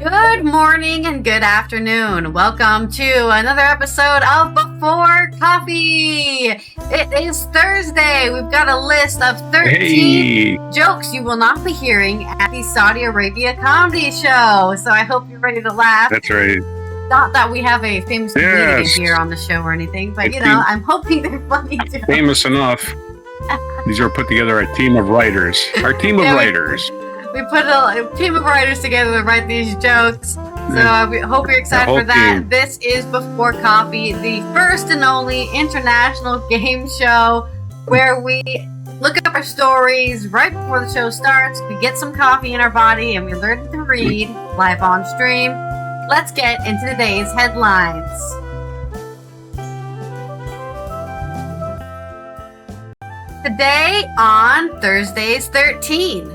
Good morning and good afternoon. Welcome to another episode of Before Coffee. It is Thursday. We've got a list of 13 jokes you will not be hearing at the Saudi Arabia comedy show. So I hope you're ready to laugh. That's right. Not that we have a famous comedian here on the show or anything, but I'm hoping they're funny too. Famous enough. These are put together a team of writers. Our team of writers. We put a team of writers together to write these jokes. So we hope you're excited for that. Team. This is Before Coffee, the first and only international game show where we look up our stories right before the show starts. We get some coffee in our body and we learn to read live on stream. Let's get into today's headlines. Today on Thursday's 13.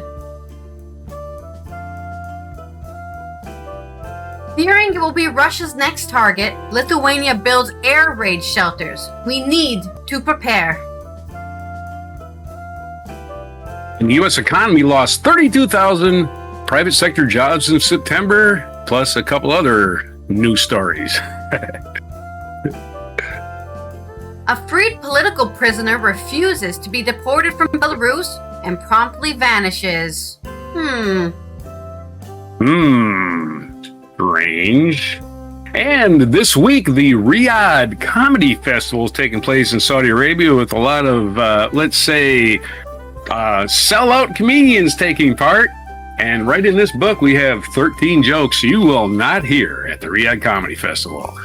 Fearing it will be Russia's next target, Lithuania builds air raid shelters. We need to prepare. And the U.S. economy lost 32,000 private sector jobs in September, plus a couple other news stories. A freed political prisoner refuses to be deported from Belarus and promptly vanishes. Strange. And this week, the Riyadh Comedy Festival is taking place in Saudi Arabia with a lot of, sellout comedians taking part. And right in this book, we have 13 jokes you will not hear at the Riyadh Comedy Festival.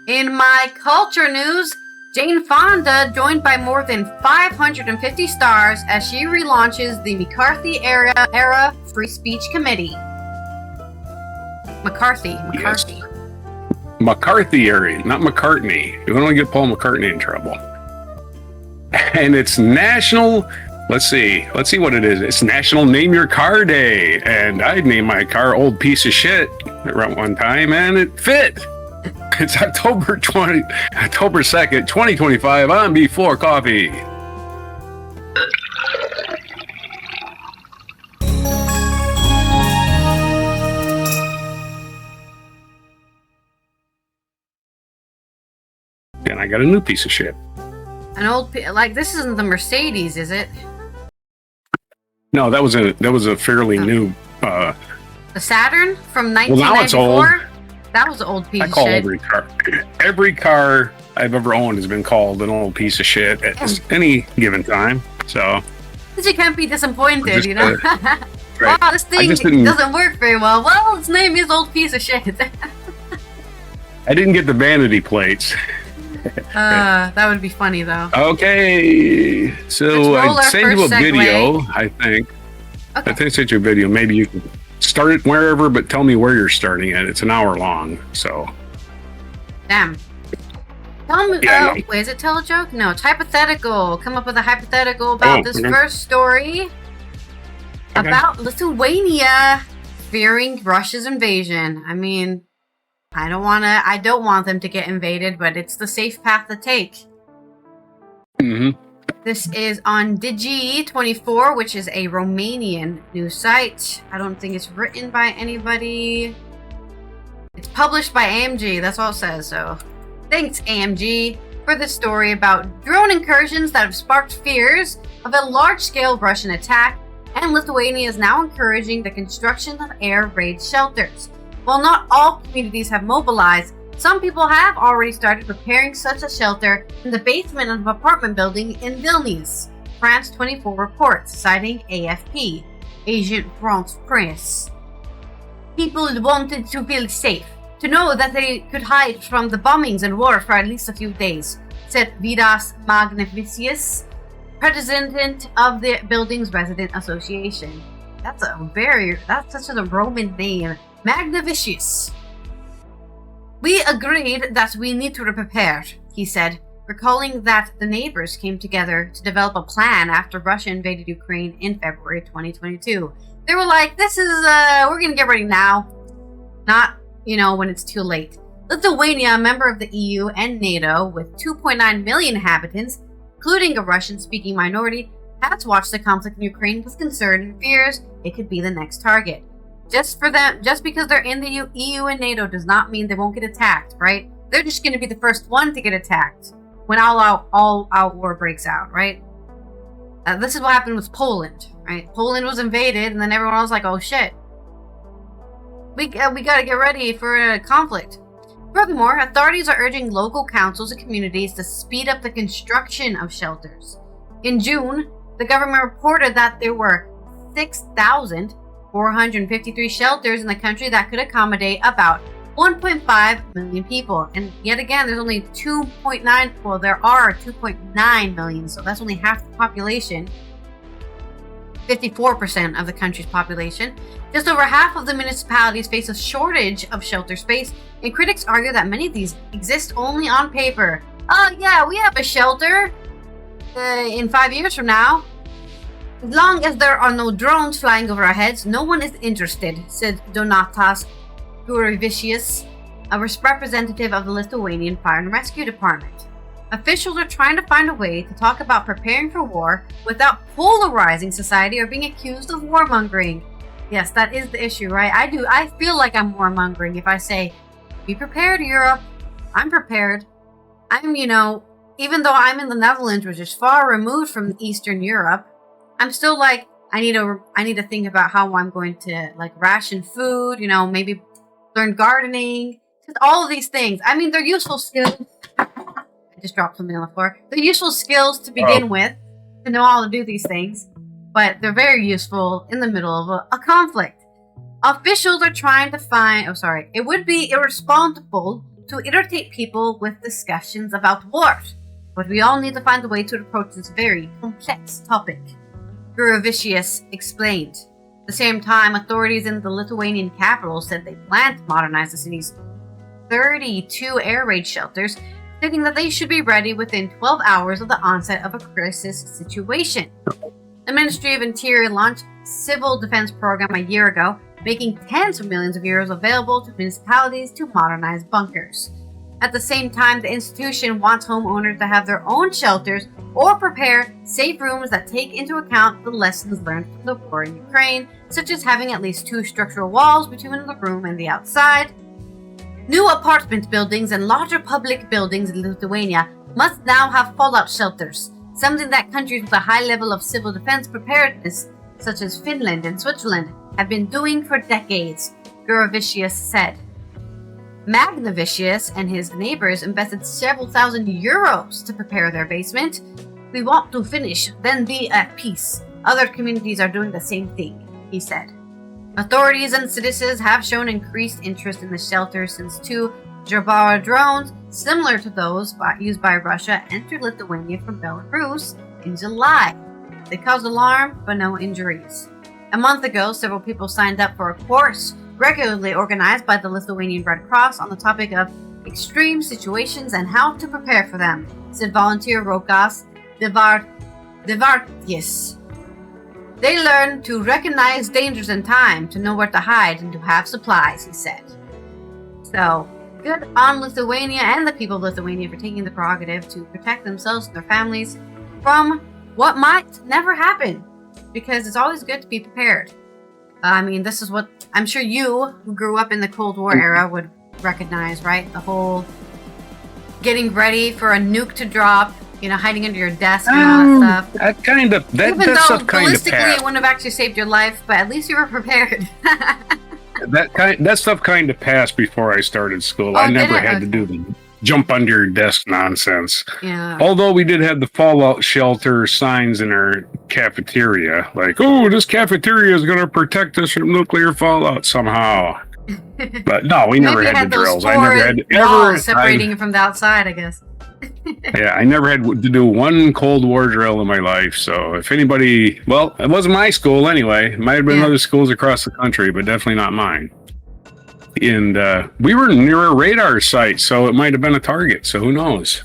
In my culture news, Jane Fonda joined by more than 550 stars as she relaunches the McCarthy era Free Speech Committee. McCarthy. Yes. McCarthy area, not McCartney. You don't want to get Paul McCartney in trouble. And it's National, let's see what it is. It's National Name Your Car Day. And I'd name my car Old Piece of Shit around one time, and it fit. It's October 2nd, 2025 on Before Coffee. And I got a new piece of shit. An old, this isn't the Mercedes, is it? No, that was a fairly new. The Saturn from 1994. Well, now it's old. That was an old piece of shit. I call every car I've ever owned has been called an old piece of shit at any given time. So. Because you can't be disappointed, you know. Right. Wow, this thing doesn't work very well. Well, its name is Old Piece of Shit. I didn't get the vanity plates. That would be funny though. Okay, so I sent you a video. I think. Okay. I think I sent you a video. Maybe you can start it wherever, but tell me where you're starting at. It's an hour long, so. Damn. Tell me. Wait, is it tell a joke? No, it's hypothetical. Come up with a hypothetical about this first story about Lithuania fearing Russia's invasion. I mean. I don't want them to get invaded, but it's the safe path to take. Mm-hmm. This is on Digi24, which is a Romanian news site. I don't think it's written by anybody. It's published by AMG, that's all it says, so. Thanks, AMG, for this story about drone incursions that have sparked fears of a large-scale Russian attack, and Lithuania is now encouraging the construction of air raid shelters. While not all communities have mobilized, some people have already started preparing such a shelter in the basement of an apartment building in Vilnius, France 24 reports, citing AFP, Agent France Press. People wanted to feel safe, to know that they could hide from the bombings and war for at least a few days, said Vidas Magnevicius, president of the building's resident association. That's such a Roman name. Magnevicius. We agreed that we need to prepare, he said, recalling that the neighbors came together to develop a plan after Russia invaded Ukraine in February 2022. They were like, we're gonna get ready now. Not, when it's too late. Lithuania, a member of the EU and NATO with 2.9 million inhabitants, including a Russian-speaking minority, has watched the conflict in Ukraine with concern and fears it could be the next target. Just because they're in the EU and NATO does not mean they won't get attacked, right? They're just going to be the first one to get attacked when all-out war breaks out, right? This is what happened with Poland, right? Poland was invaded, and then everyone was like, "Oh shit, we got to get ready for a conflict." Furthermore, authorities are urging local councils and communities to speed up the construction of shelters. In June, the government reported that there were 6,453 shelters in the country that could accommodate about 1.5 million people. And yet again, there's only 2.9, well, there are 2.9 million, so that's only half the population. 54% of the country's population. Just over half of the municipalities face a shortage of shelter space, and critics argue that many of these exist only on paper. Oh yeah, we have a shelter in 5 years from now. As long as there are no drones flying over our heads, no one is interested, said Donatas Gurevicius, a representative of the Lithuanian Fire and Rescue Department. Officials are trying to find a way to talk about preparing for war without polarizing society or being accused of warmongering. Yes, that is the issue, right? I feel like I'm warmongering if I say, be prepared, Europe. I'm prepared. Even though I'm in the Netherlands, which is far removed from Eastern Europe, I'm still like, I need to think about how I'm going to ration food, maybe learn gardening, just all of these things. I mean, they're useful skills. I just dropped something on the floor. They're useful skills to begin with, to know how to do these things, but they're very useful in the middle of a conflict. Officials are trying to find, it would be irresponsible to irritate people with discussions about wars, but we all need to find a way to approach this very complex topic, Gurevicius explained. At the same time, authorities in the Lithuanian capital said they plan to modernize the city's 32 air raid shelters, stating that they should be ready within 12 hours of the onset of a crisis situation. The Ministry of Interior launched a civil defense program a year ago, making tens of millions of euros available to municipalities to modernize bunkers. At the same time, the institution wants homeowners to have their own shelters or prepare safe rooms that take into account the lessons learned from the war in Ukraine, such as having at least 2 structural walls between the room and the outside. New apartment buildings and larger public buildings in Lithuania must now have fallout shelters, something that countries with a high level of civil defense preparedness, such as Finland and Switzerland, have been doing for decades, Gurevicius said. Magnavicius and his neighbors invested several thousand euros to prepare their basement. We want to finish, then be at peace. Other communities are doing the same thing, he said. Authorities and citizens have shown increased interest in the shelter since 2 Jabara drones, similar to those used by Russia, entered Lithuania from Belarus in July. They caused alarm, but no injuries. A month ago, several people signed up for a course regularly organized by the Lithuanian Red Cross on the topic of extreme situations and how to prepare for them, said volunteer Rokas Devartis. They learn to recognize dangers in time, to know where to hide, and to have supplies, he said. So, good on Lithuania and the people of Lithuania for taking the prerogative to protect themselves and their families from what might never happen, because it's always good to be prepared. This is what I'm sure you, who grew up in the Cold War era, would recognize, right? The whole getting ready for a nuke to drop, hiding under your desk and all that stuff. Even though ballistically it wouldn't have actually saved your life, but at least you were prepared. that stuff kind of passed before I started school. I never had to do the jump under your desk nonsense. Yeah. Although we did have the fallout shelter signs in our cafeteria, like, oh, this cafeteria is going to protect us from nuclear fallout somehow. But no, we never had the drills. I never had separating it from the outside, I guess. Yeah, I never had to do one Cold War drill in my life. So if anybody, well, it wasn't my school anyway. It might have been other schools across the country, but definitely not mine. And we were near a radar site, so it might have been a target. So who knows?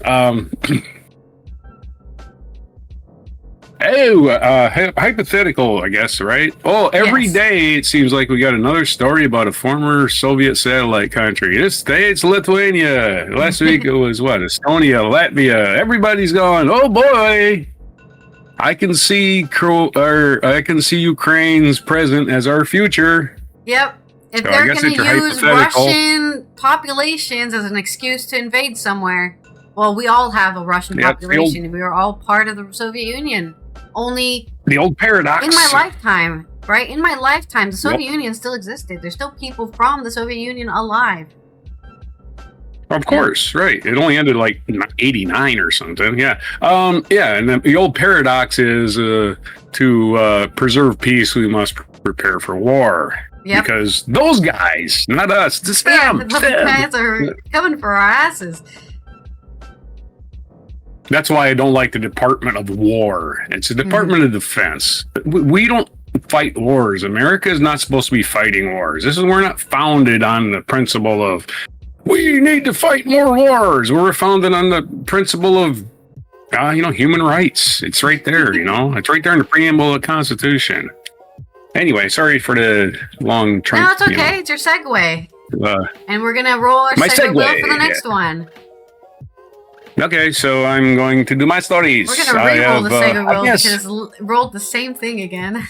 Hypothetical, I guess, right? Oh, every day it seems like we got another story about a former Soviet satellite country. This day it's Lithuania. Last week it was Estonia, Latvia. Everybody's going, oh boy. I can see Ukraine's present as our future. Yep. If So I they're guess going it's to a use hypothetical. Russian populations as an excuse to invade somewhere, well, we all have a Russian Yeah, population. We were all part of the Soviet Union. Only the old paradox. in my lifetime, right? In my lifetime, the Soviet Yep. Union still existed. There's still people from the Soviet Union alive. Of course, right. It only ended like 89 or something. Yeah. Yeah. And then the old paradox is to preserve peace, we must prepare for war. Yep. Because those guys, not us, it's them. The guys are coming for our asses. That's why I don't like the Department of War. It's the Department of Defense. We don't fight wars. America is not supposed to be fighting wars. We're not founded on the principle of we need to fight more wars. We're founded on the principle of human rights. It's right there. It's right there in the preamble of the Constitution. Anyway, sorry for the long trunk. No, it's okay. It's your segue. And we're gonna roll our segue wheel for the next one. Okay, so I'm going to do my stories. We're gonna re-roll the segue wheel because it's rolled the same thing again.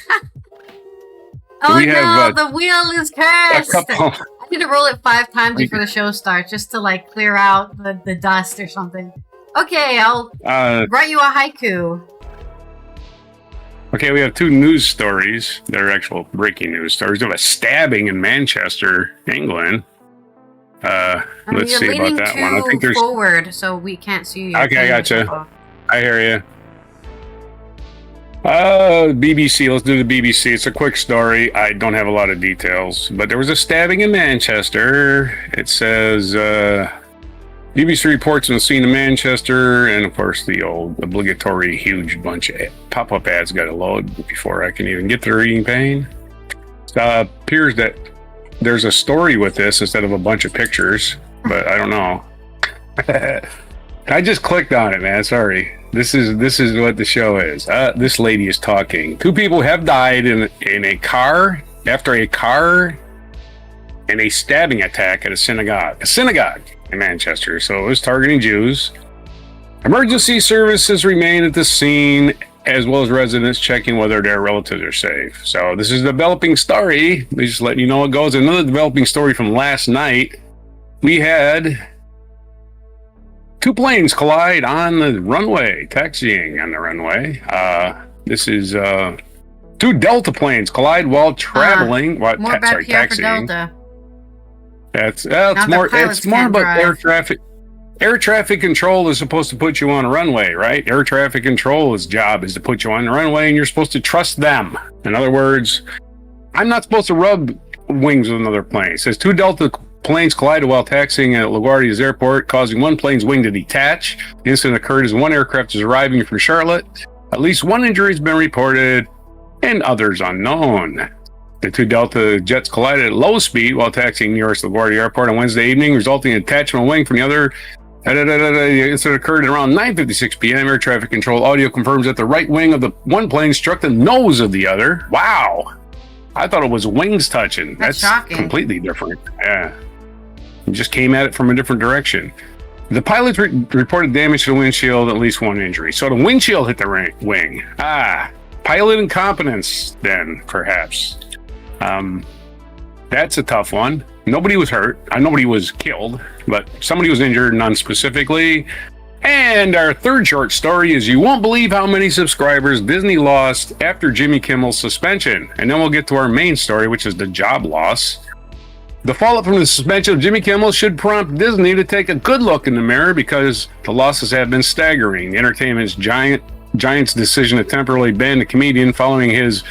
The wheel is cursed. I need to roll it 5 times before the show starts, just to clear out the dust or something. Okay, I'll write you a haiku. Okay, we have 2 news stories. They're actual breaking news stories of a stabbing in Manchester, England. Let's see about that one. I think there's forward, so we can't see you. Okay, I gotcha. I hear you. BBC. Let's do the BBC. It's a quick story. I don't have a lot of details, but there was a stabbing in Manchester. It says BBC reports on the scene in Manchester, and of course the old obligatory huge bunch of pop-up ads got to load before I can even get to the reading pane. Appears that there's a story with this instead of a bunch of pictures, but I don't know. I just clicked on it, man. Sorry. This is what the show is. This lady is talking. 2 people have died in a car after a car and a stabbing attack at a synagogue. A synagogue in Manchester. So it was targeting Jews. Emergency services remain at the scene, as well as residents checking whether their relatives are safe. So this is a developing story. They just letting you know it goes. Another developing story from last night. We had 2 planes collide on the runway, taxiing on the runway. This is 2 Delta planes collide while traveling. Taxiing. For Delta. It's more about air traffic. Air traffic control is supposed to put you on a runway, right? Air traffic control's job is to put you on the runway, and you're supposed to trust them. In other words, I'm not supposed to rub wings with another plane. It says 2 Delta planes collided while taxiing at LaGuardia's airport, causing one plane's wing to detach. The incident occurred as one aircraft is arriving from Charlotte. At least 1 injury has been reported, and others unknown. The 2 Delta jets collided at low speed while taxiing near LaGuardia Airport on Wednesday evening, resulting in attachment of wing from the other. The incident occurred at around 9:56 p.m. Air traffic control audio confirms that the right wing of the one plane struck the nose of the other. Wow. I thought it was wings touching. That's shocking. Completely different. Yeah. It just came at it from a different direction. The pilots reported damage to the windshield, at least 1 injury. So the windshield hit the wing. Pilot incompetence then, perhaps. That's a tough one. Nobody was hurt. Nobody was killed, but somebody was injured, none specifically. And our third short story is you won't believe how many subscribers Disney lost after Jimmy Kimmel's suspension. And then we'll get to our main story, which is the job loss. The fallout from the suspension of Jimmy Kimmel should prompt Disney to take a good look in the mirror because the losses have been staggering. The entertainment's giant's decision to temporarily ban the comedian following his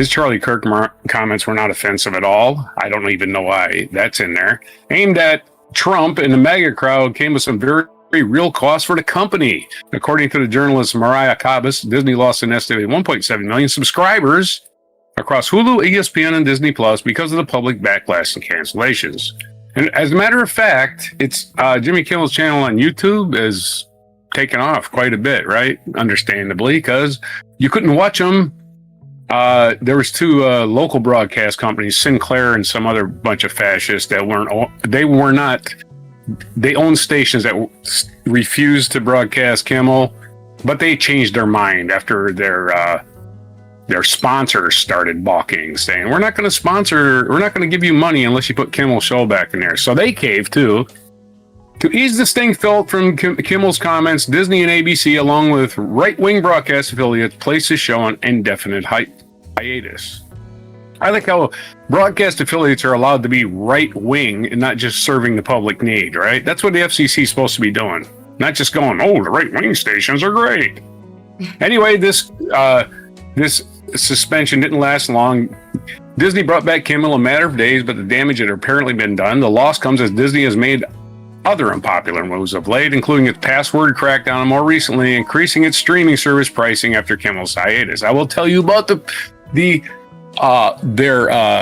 Charlie Kirk comments were not offensive at all. I don't even know why that's in there. Aimed at Trump and the MAGA crowd came with some very real costs for the company. According to the journalist Mariah Kabas, Disney lost an estimated 1.7 million subscribers across Hulu, ESPN, and Disney Plus because of the public backlash and cancellations. And as a matter of fact, it's Jimmy Kimmel's channel on YouTube is taken off quite a bit, right? Understandably, because you couldn't watch them. There was 2 local broadcast companies, Sinclair and some other bunch of fascists that they owned stations that refused to broadcast Kimmel, but they changed their mind after their their sponsors started balking, saying, we're not going to give you money unless you put Kimmel's show back in there. So they caved too. To ease the sting felt from Kimmel's comments, Disney and ABC, along with right-wing broadcast affiliates, placed the show on indefinite hiatus. I like how broadcast affiliates are allowed to be right-wing and not just serving the public need, right? That's what the FCC is supposed to be doing. Not just going, oh, the right-wing stations are great. Anyway, this suspension didn't last long. Disney brought back Kimmel in a matter of days, but the damage had apparently been done. The loss comes as Disney has made other unpopular moves of late, including its password crackdown and more recently increasing its streaming service pricing after Kimmel's hiatus. I will tell you about their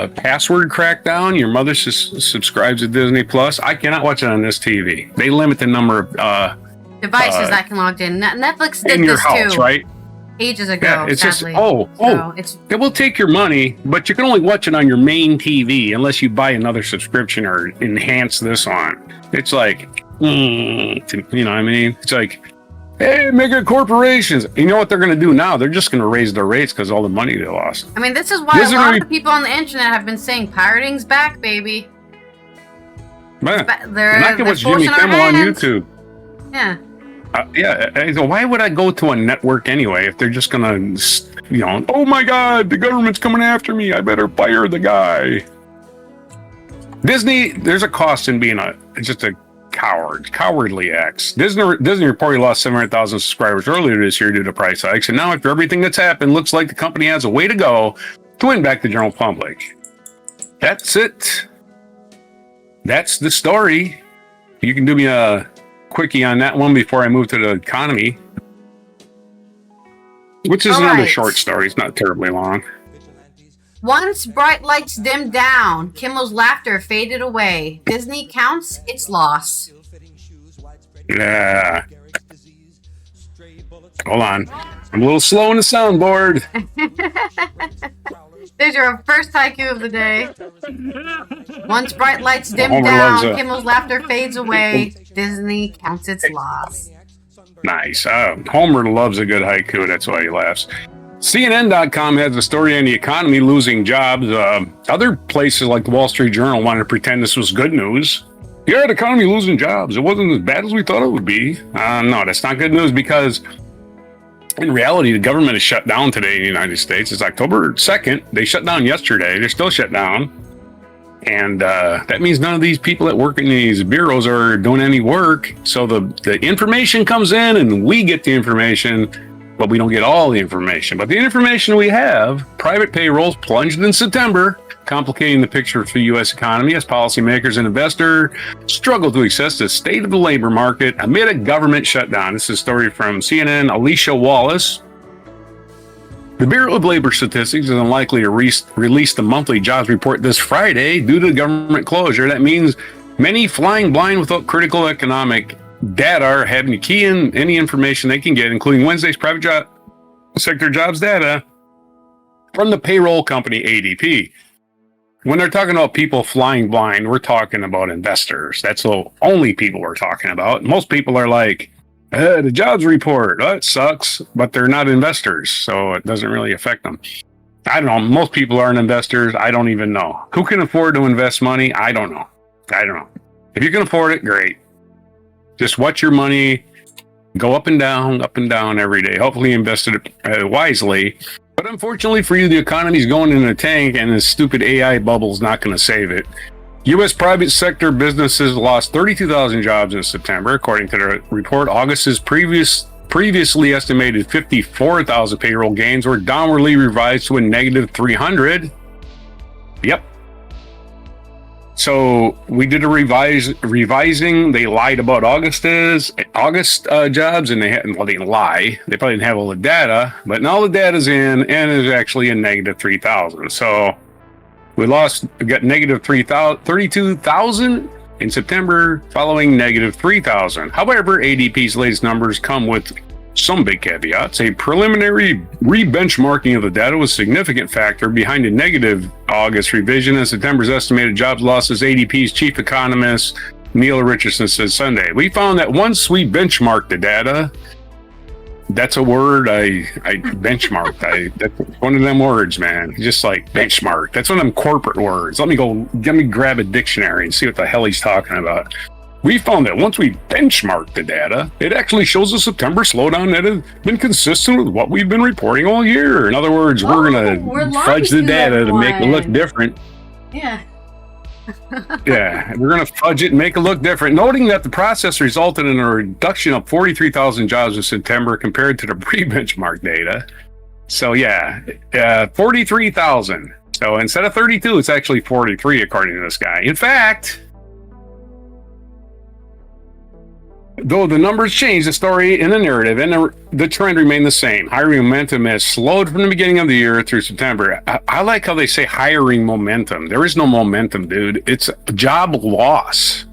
password crackdown. Your mother subscribes to Disney Plus. I cannot watch it on this TV. They limit the number of devices that can log in. Netflix did in your this house, too. right? Ages ago, yeah, it's sadly. Just it will take your money, but you can only watch it on your main TV unless you buy another subscription or enhance this on. It's like, you know what I mean? It's like, hey, mega corporations. You know what they're going to do now? They're just going to raise their rates because all the money they lost. I mean, this is why a lot of the people on the internet have been saying pirating's back, baby. Man, and I can watch Jimmy Kimmel on YouTube. Yeah. So why would I go to a network anyway if they're just gonna, oh my God, the government's coming after me. I better fire the guy. Disney, there's a cost in being just a cowardly acts. Disney reportedly lost 700,000 subscribers earlier this year due to price hikes, and now after everything that's happened, looks like the company has a way to go to win back the general public. That's it. That's the story. You can do me a quickie on that one before I move to the economy, which is another short story. It's not terribly long. Once bright lights dimmed down, Kimmel's laughter faded away. Disney counts its loss. Yeah. Hold on. I'm a little slow on the soundboard. There's your first haiku of the day. Once bright lights dim down, Kimmel's laughter fades away. Disney counts its loss. Nice. Homer loves a good haiku. That's why he laughs. CNN.com has a story on the economy losing jobs. Other places like the Wall Street Journal wanted to pretend this was good news. Yeah, the economy losing jobs. It wasn't as bad as we thought it would be. No, that's not good news because in reality, the government is shut down today in the United States. It's October 2nd. They shut down yesterday. They're still shut down. And that means none of these people that work in these bureaus are doing any work. So the information comes in and we get the information, but we don't get all the information. But the information we have, private payrolls plunged in September, complicating the picture for the U.S. economy as policymakers and investors struggle to assess the state of the labor market amid a government shutdown. This is a story from CNN, Alicia Wallace. The Bureau of Labor Statistics is unlikely to release the monthly jobs report this Friday due to the government closure. That means many flying blind without critical economic data are having to key in any information they can get, including Wednesday's private sector jobs data from the payroll company ADP. When they're talking about people flying blind, we're talking about investors. That's the only people we're talking about. Most people are like, the jobs report, it sucks, but they're not investors, so it doesn't really affect them. I don't know. Most people aren't investors. I don't even know. Who can afford to invest money? I don't know. If you can afford it, great. Just watch your money go up and down every day. Hopefully invest it wisely. But unfortunately for you, the economy's going in a tank and this stupid AI bubble's not going to save it. U.S. private sector businesses lost 32,000 jobs in September, according to the report. August's previously estimated 54,000 payroll gains were downwardly revised to a negative 300. Yep. So we did a revising. They lied about August jobs, and they didn't lie. They probably didn't have all the data, but now the data's in, and is actually a negative 3,000. So we got negative 32,000 in September, following negative 3,000. However, ADP's latest numbers come with some big caveats. A preliminary re-benchmarking of the data was a significant factor behind a negative August revision and September's estimated jobs losses, ADP's chief economist Neil Richardson said Sunday. We found that once we benchmarked the data, That's a word I benchmarked. That's one of them words, man. Just like benchmark. That's one of them corporate words. Let me grab a dictionary and see what the hell he's talking about. We found that once we benchmark the data, it actually shows a September slowdown that has been consistent with what we've been reporting all year. In other words, we're going to fudge the data to make it look different. Yeah. Yeah, we're going to fudge it and make it look different. Noting that the process resulted in a reduction of 43,000 jobs in September compared to the pre-benchmark data. So yeah, 43,000. So instead of 32, it's actually 43 according to this guy. In fact, though the numbers changed, the story and the narrative and the trend remain the same. Hiring momentum has slowed from the beginning of the year through September. I like how they say hiring momentum. There is no momentum, dude. It's job loss.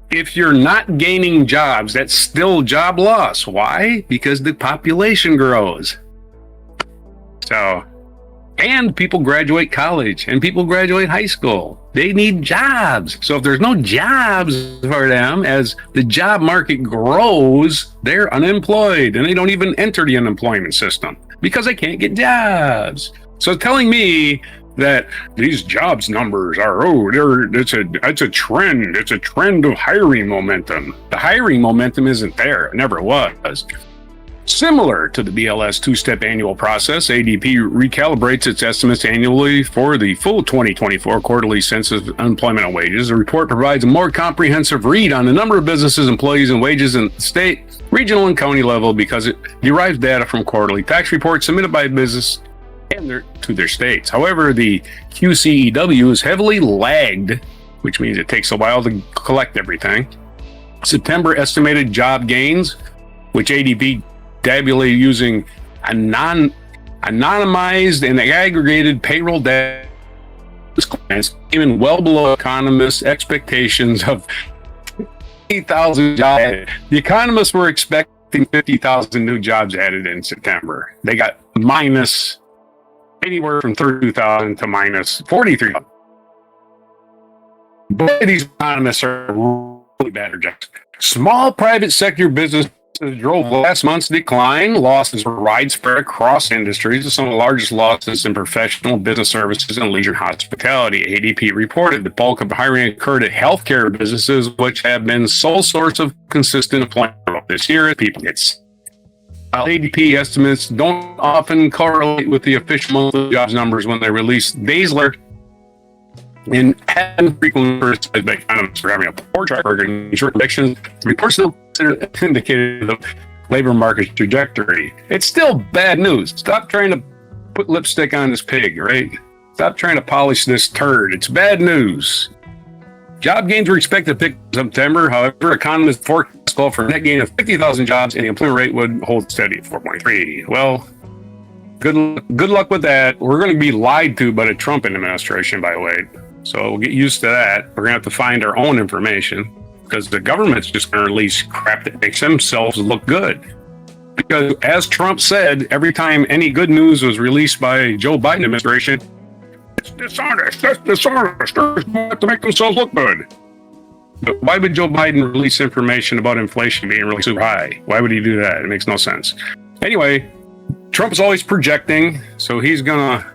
If you're not gaining jobs, that's still job loss. Why? Because the population grows. So, and people graduate college and people graduate high school. They need jobs. So if there's no jobs for them, as the job market grows, they're unemployed and they don't even enter the unemployment system because they can't get jobs. So telling me that these jobs numbers are, it's a trend. It's a trend of hiring momentum. The hiring momentum isn't there. It never was. Similar to the BLS two-step annual process, ADP recalibrates its estimates annually for the full 2024 quarterly census of unemployment and wages. The report provides a more comprehensive read on the number of businesses, employees, and wages in the state, regional, and county level because it derives data from quarterly tax reports submitted by business and to their states. However, the QCEW is heavily lagged, which means it takes a while to collect everything. September estimated job gains, which ADP tabulated using anonymized and aggregated payroll data, came in well below economists' expectations of 50,000 jobs. The economists were expecting 50,000 new jobs added in September. They got minus anywhere from 32,000 to minus 43,000. Both of these economists are really bad projections. Small private sector business drove last month's decline. Losses were widespread across industries. Some of the largest losses in professional business services and leisure hospitality. ADP reported the bulk of hiring occurred at healthcare businesses, which have been sole source of consistent employment this year. People get ADP estimates don't often correlate with the official monthly jobs numbers when they release days later, and have frequently criticized by economists for having a poor track record in short predictions. Reports still indicated the labor market trajectory. It's still bad news. Stop trying to put lipstick on this pig, right? Stop trying to polish this turd. It's bad news. Job gains were expected to pick in September. However, economists forecast call for a net gain of 50,000 jobs and the employment rate would hold steady at 4.3. Well, good luck with that. We're going to be lied to by the Trump administration, by the way. So we'll get used to that. We're going to have to find our own information because the government's just going to release crap that makes themselves look good. Because as Trump said, every time any good news was released by Joe Biden administration, it's dishonest. That's dishonest. They're going to make themselves look good. But why would Joe Biden release information about inflation being really super high? Why would he do that? It makes no sense. Anyway, Trump's always projecting, so he's going to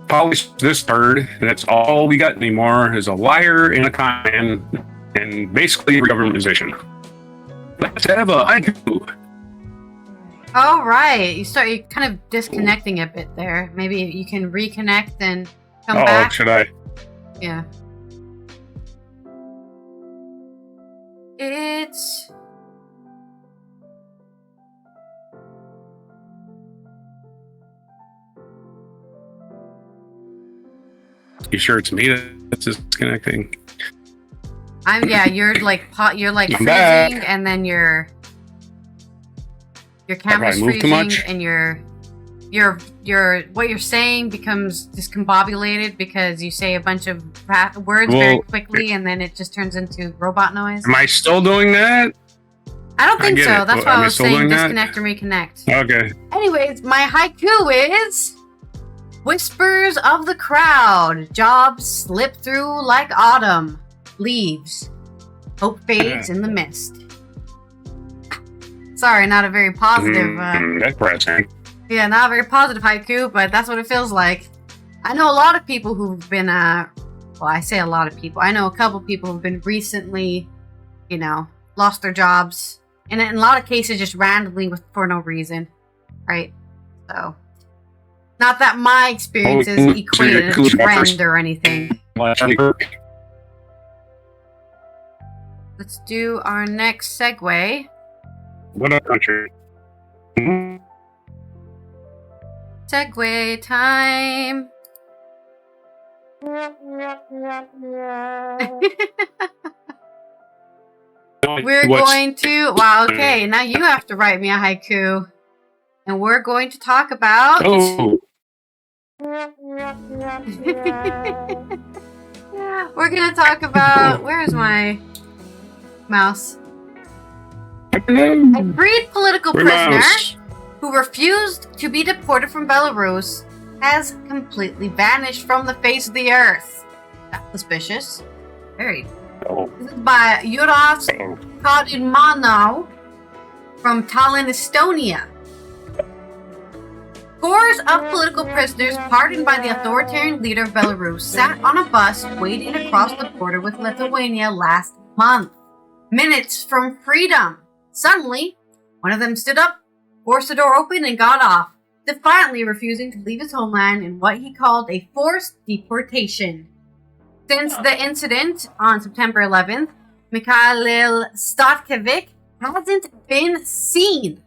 polish this turd, and that's all we got anymore is a liar and a con man, and basically a government position. Let's have a haiku. All right, you're kind of disconnecting a bit there. Maybe you can reconnect and come back. Oh, should I? Yeah. It's You sure it's me that's disconnecting? You're like I'm freezing, back. and then your camera's moved too freezing, much? and your what you're saying becomes discombobulated because you say a bunch of words very quickly, and then it just turns into robot noise. Am I still doing that? I don't think so. That's why I was saying that? disconnect and reconnect. Okay. Anyways, my haiku is whispers of the crowd. Jobs slip through like autumn leaves. Hope fades in the mist. Sorry, not a very positive. Depressing. Yeah, not a very positive haiku, but that's what it feels like. I know a lot of people who've been, well, I say a lot of people. I know a couple people who've been recently, lost their jobs. And in a lot of cases, just randomly for no reason. Right? So, not that my experiences equated a trend or anything. Let's do our next segue. What a country. Segue time. We're going to... Wow, okay. Now you have to write me a haiku. And we're going to talk about... Oh. We're going to talk about... Where's my mouse? A freed political prisoner who refused to be deported from Belarus has completely vanished from the face of the earth. That's suspicious. Very. This is by Juras Kadimano from Tallinn, Estonia. Scores of political prisoners pardoned by the authoritarian leader of Belarus sat on a bus waiting across the border with Lithuania last month. Minutes from freedom. Suddenly, one of them stood up, forced the door open, and got off, defiantly refusing to leave his homeland in what he called a forced deportation. Since the incident on September 11th, Mikhail Statkevic hasn't been seen.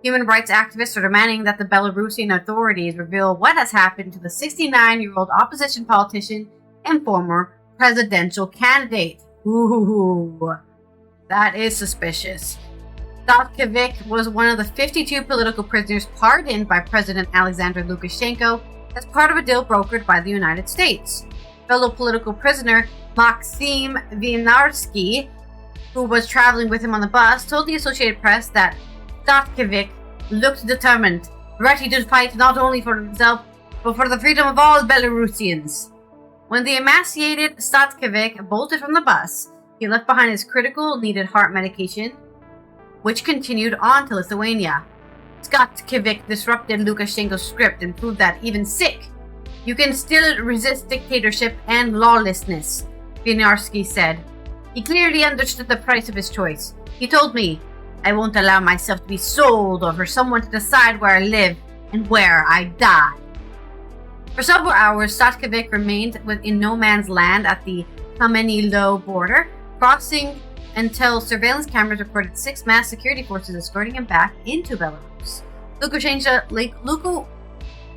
Human rights activists are demanding that the Belarusian authorities reveal what has happened to the 69-year-old opposition politician and former presidential candidate. Ooh, that is suspicious. Statkevic was one of the 52 political prisoners pardoned by President Alexander Lukashenko as part of a deal brokered by the United States. Fellow political prisoner Maxim Vinarsky, who was traveling with him on the bus, told the Associated Press that Statkevic looked determined, ready to fight not only for himself, but for the freedom of all Belarusians. When the emaciated Statkevic bolted from the bus, he left behind his critical needed heart medication, which continued on to Lithuania. Statkevic disrupted Lukashenko's script and proved that even sick, you can still resist dictatorship and lawlessness, Vinarsky said. He clearly understood the price of his choice. He told me, I won't allow myself to be sold or for someone to decide where I live and where I die. For several hours, Statkevic remained within no man's land at the Kamenilo border, crossing until surveillance cameras reported 6 mass security forces escorting him back into Belarus.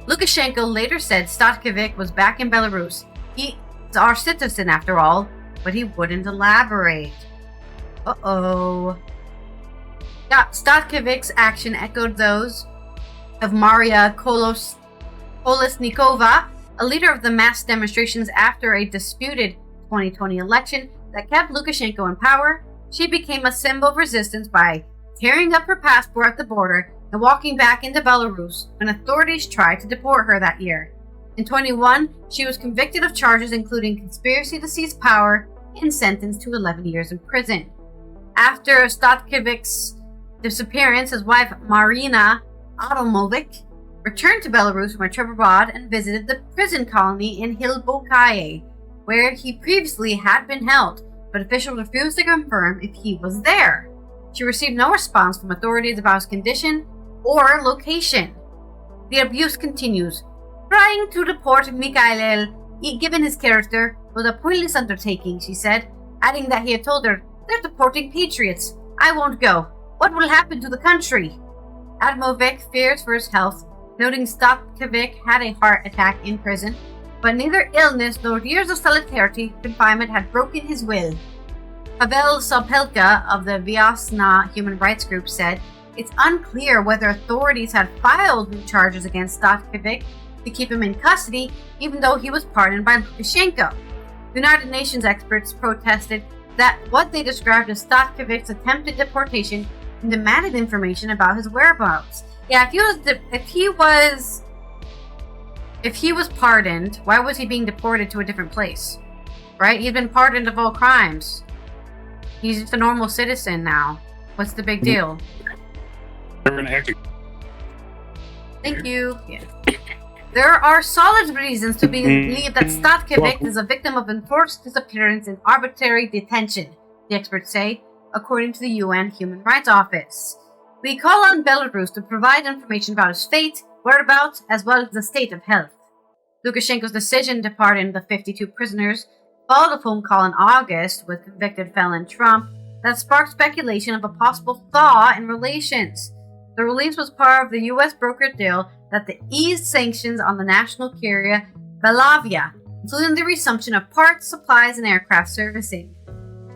Lukashenko later said Statkevic was back in Belarus. He's our citizen after all, but he wouldn't elaborate. Uh-oh. Statkevic's action echoed those of Maria Kolesnikova, a leader of the mass demonstrations after a disputed 2020 election that kept Lukashenko in power. She became a symbol of resistance by tearing up her passport at the border and walking back into Belarus when authorities tried to deport her that year. In 2021, she was convicted of charges including conspiracy to seize power and sentenced to 11 years in prison. After Statkevic's disappearance, his wife Marina Adamovic returned to Belarus from a trip abroad and visited the prison colony in Hilbokaye, where he previously had been held, but officials refused to confirm if he was there. She received no response from authorities about his condition or location. The abuse continues. Trying to deport Mikhail, given his character, was a pointless undertaking, she said, adding that he had told her, they're deporting patriots. I won't go. What will happen to the country? Adamovic fears for his health, noting Statkevic had a heart attack in prison, but neither illness nor years of solitary confinement had broken his will. Pavel Sopelka of the Vyasna human rights group said, it's unclear whether authorities had filed new charges against Statkevic to keep him in custody, even though he was pardoned by Lukashenko. United Nations experts protested that what they described as Statkevic's attempted deportation and demanded information about his whereabouts. Yeah, if he was pardoned, why was he being deported to a different place? Right? He'd been pardoned of all crimes. He's just a normal citizen now. What's the big deal? They're going to execute. Thank you. Yeah. There are solid reasons to believe that Statkiewicz is a victim of enforced disappearance and arbitrary detention, the experts say, according to the UN Human Rights Office. We call on Belarus to provide information about his fate, whereabouts, as well as the state of health. Lukashenko's decision to pardon the 52 prisoners followed a phone call in August with convicted felon Trump that sparked speculation of a possible thaw in relations. The release was part of the U.S. brokered deal that eased sanctions on the national carrier Belavia, including the resumption of parts, supplies, and aircraft servicing.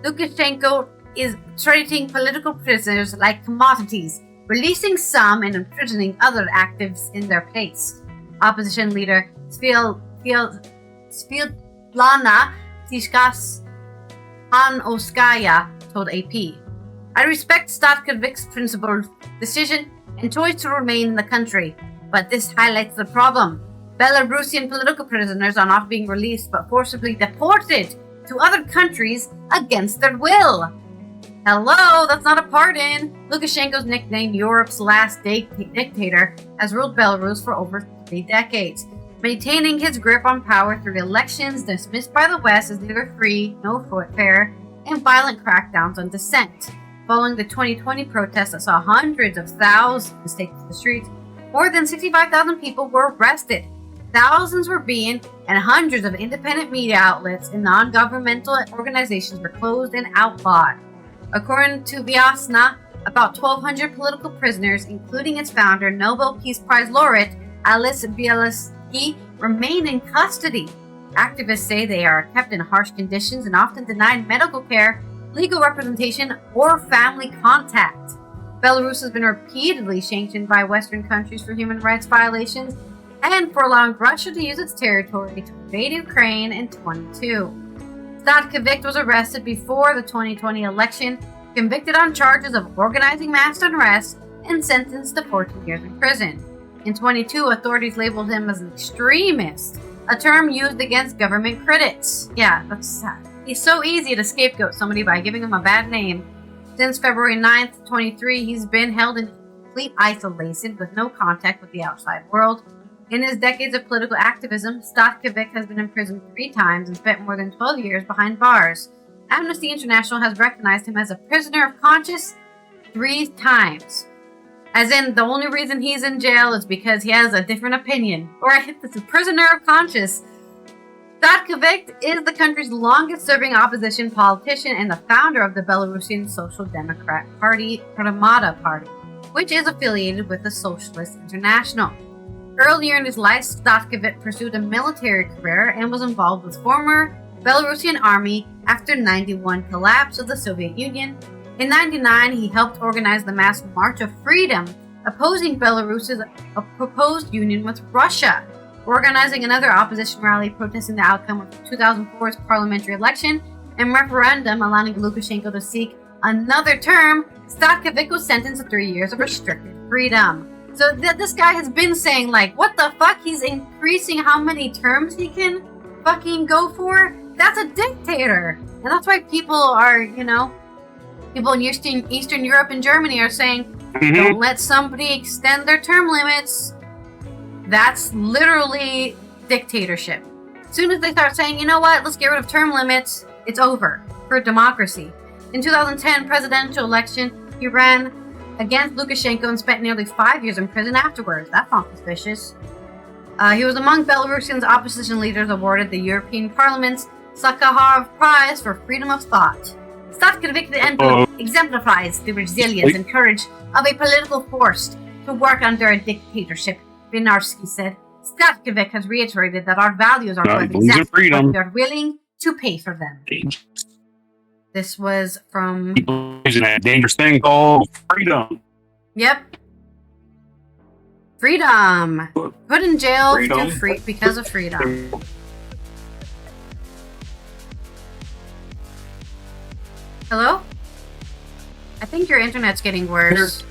Lukashenko is treating political prisoners like commodities, releasing some and imprisoning other activists in their place. Opposition leader Svetlana Tikhanovskaya told AP, I respect Statkevich's principled decision and choice to remain in the country, but this highlights the problem. Belarusian political prisoners are not being released but forcibly deported to other countries against their will. Hello, that's not a pardon. Lukashenko's nicknamed Europe's last dictator has ruled Belarus for over 3 decades, maintaining his grip on power through elections dismissed by the West as neither free, no fair, and violent crackdowns on dissent. Following the 2020 protests that saw hundreds of thousands take to the streets, more than 65,000 people were arrested. Thousands were beaten, and hundreds of independent media outlets and non-governmental organizations were closed and outlawed. According to Vyasna, about 1,200 political prisoners, including its founder, Nobel Peace Prize laureate Alice Bielski, remain in custody. Activists say they are kept in harsh conditions and often denied medical care, legal representation, or family contact. Belarus has been repeatedly sanctioned by Western countries for human rights violations and for allowing Russia to use its territory to invade Ukraine in 2022. Statkiewicz was arrested before the 2020 election, convicted on charges of organizing mass unrest, and sentenced to 14 years in prison. In 2022, authorities labeled him as an extremist, a term used against government critics. Yeah, that's sad. He's so easy to scapegoat somebody by giving him a bad name. Since February 9th, 23, he's been held in complete isolation with no contact with the outside world. In his decades of political activism, Statkiewicz has been imprisoned 3 times and spent more than 12 years behind bars. Amnesty International has recognized him as a prisoner of conscience 3 times. As in, the only reason he's in jail is because he has a different opinion. Or it's a prisoner of conscience. Statkiewicz is the country's longest-serving opposition politician and the founder of the Belarusian Social Democrat Party, Hromada Party, which is affiliated with the Socialist International. Earlier in his life, Statkiewicz pursued a military career and was involved with former Belarusian army after 1991 collapse of the Soviet Union. In 1999, he helped organize the Mass March of Freedom, opposing Belarus's proposed union with Russia. Organizing another opposition rally protesting the outcome of 2004's parliamentary election and referendum allowing Lukashenko to seek another term, Statkiewicz was sentenced to 3 years of restricted freedom. So this guy has been saying, like, what the fuck? He's increasing how many terms he can fucking go for? That's a dictator. And that's why people are, people in Eastern Europe and Germany are saying, don't let somebody extend their term limits. That's literally dictatorship. As soon as they start saying, you know what, let's get rid of term limits, it's over for democracy. In 2010 presidential election, he ran against Lukashenko and spent nearly 5 years in prison afterwards. That's not suspicious. He was among Belarusian's opposition leaders awarded the European Parliament's Sakharov Prize for Freedom of Thought. Statkiewicz exemplifies the resilience and courage of a political force to work under a dictatorship, Vinarsky said. Statkiewicz has reiterated that our values are worth exactly what we are willing to pay for them. This was from... Using that dangerous thing called freedom. Yep. Freedom. Put in jail because of freedom. Hello? I think your internet's getting worse.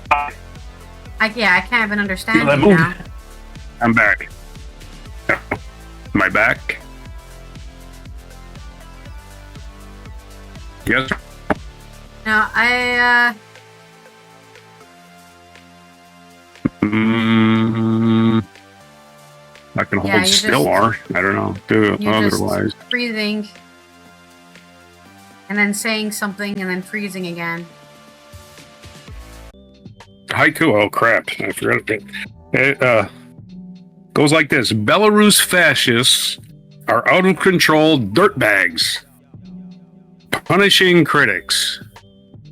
I can't even understand you now. I'm back. Am I back? Yes. No, not going to Yeah, hold you're still, just- or I don't know. Do You're otherwise. just breathing, and then saying something, and then freezing again. Haiku. Oh crap! I forgot it. It goes like this: Belarus fascists are out of control dirtbags, punishing critics.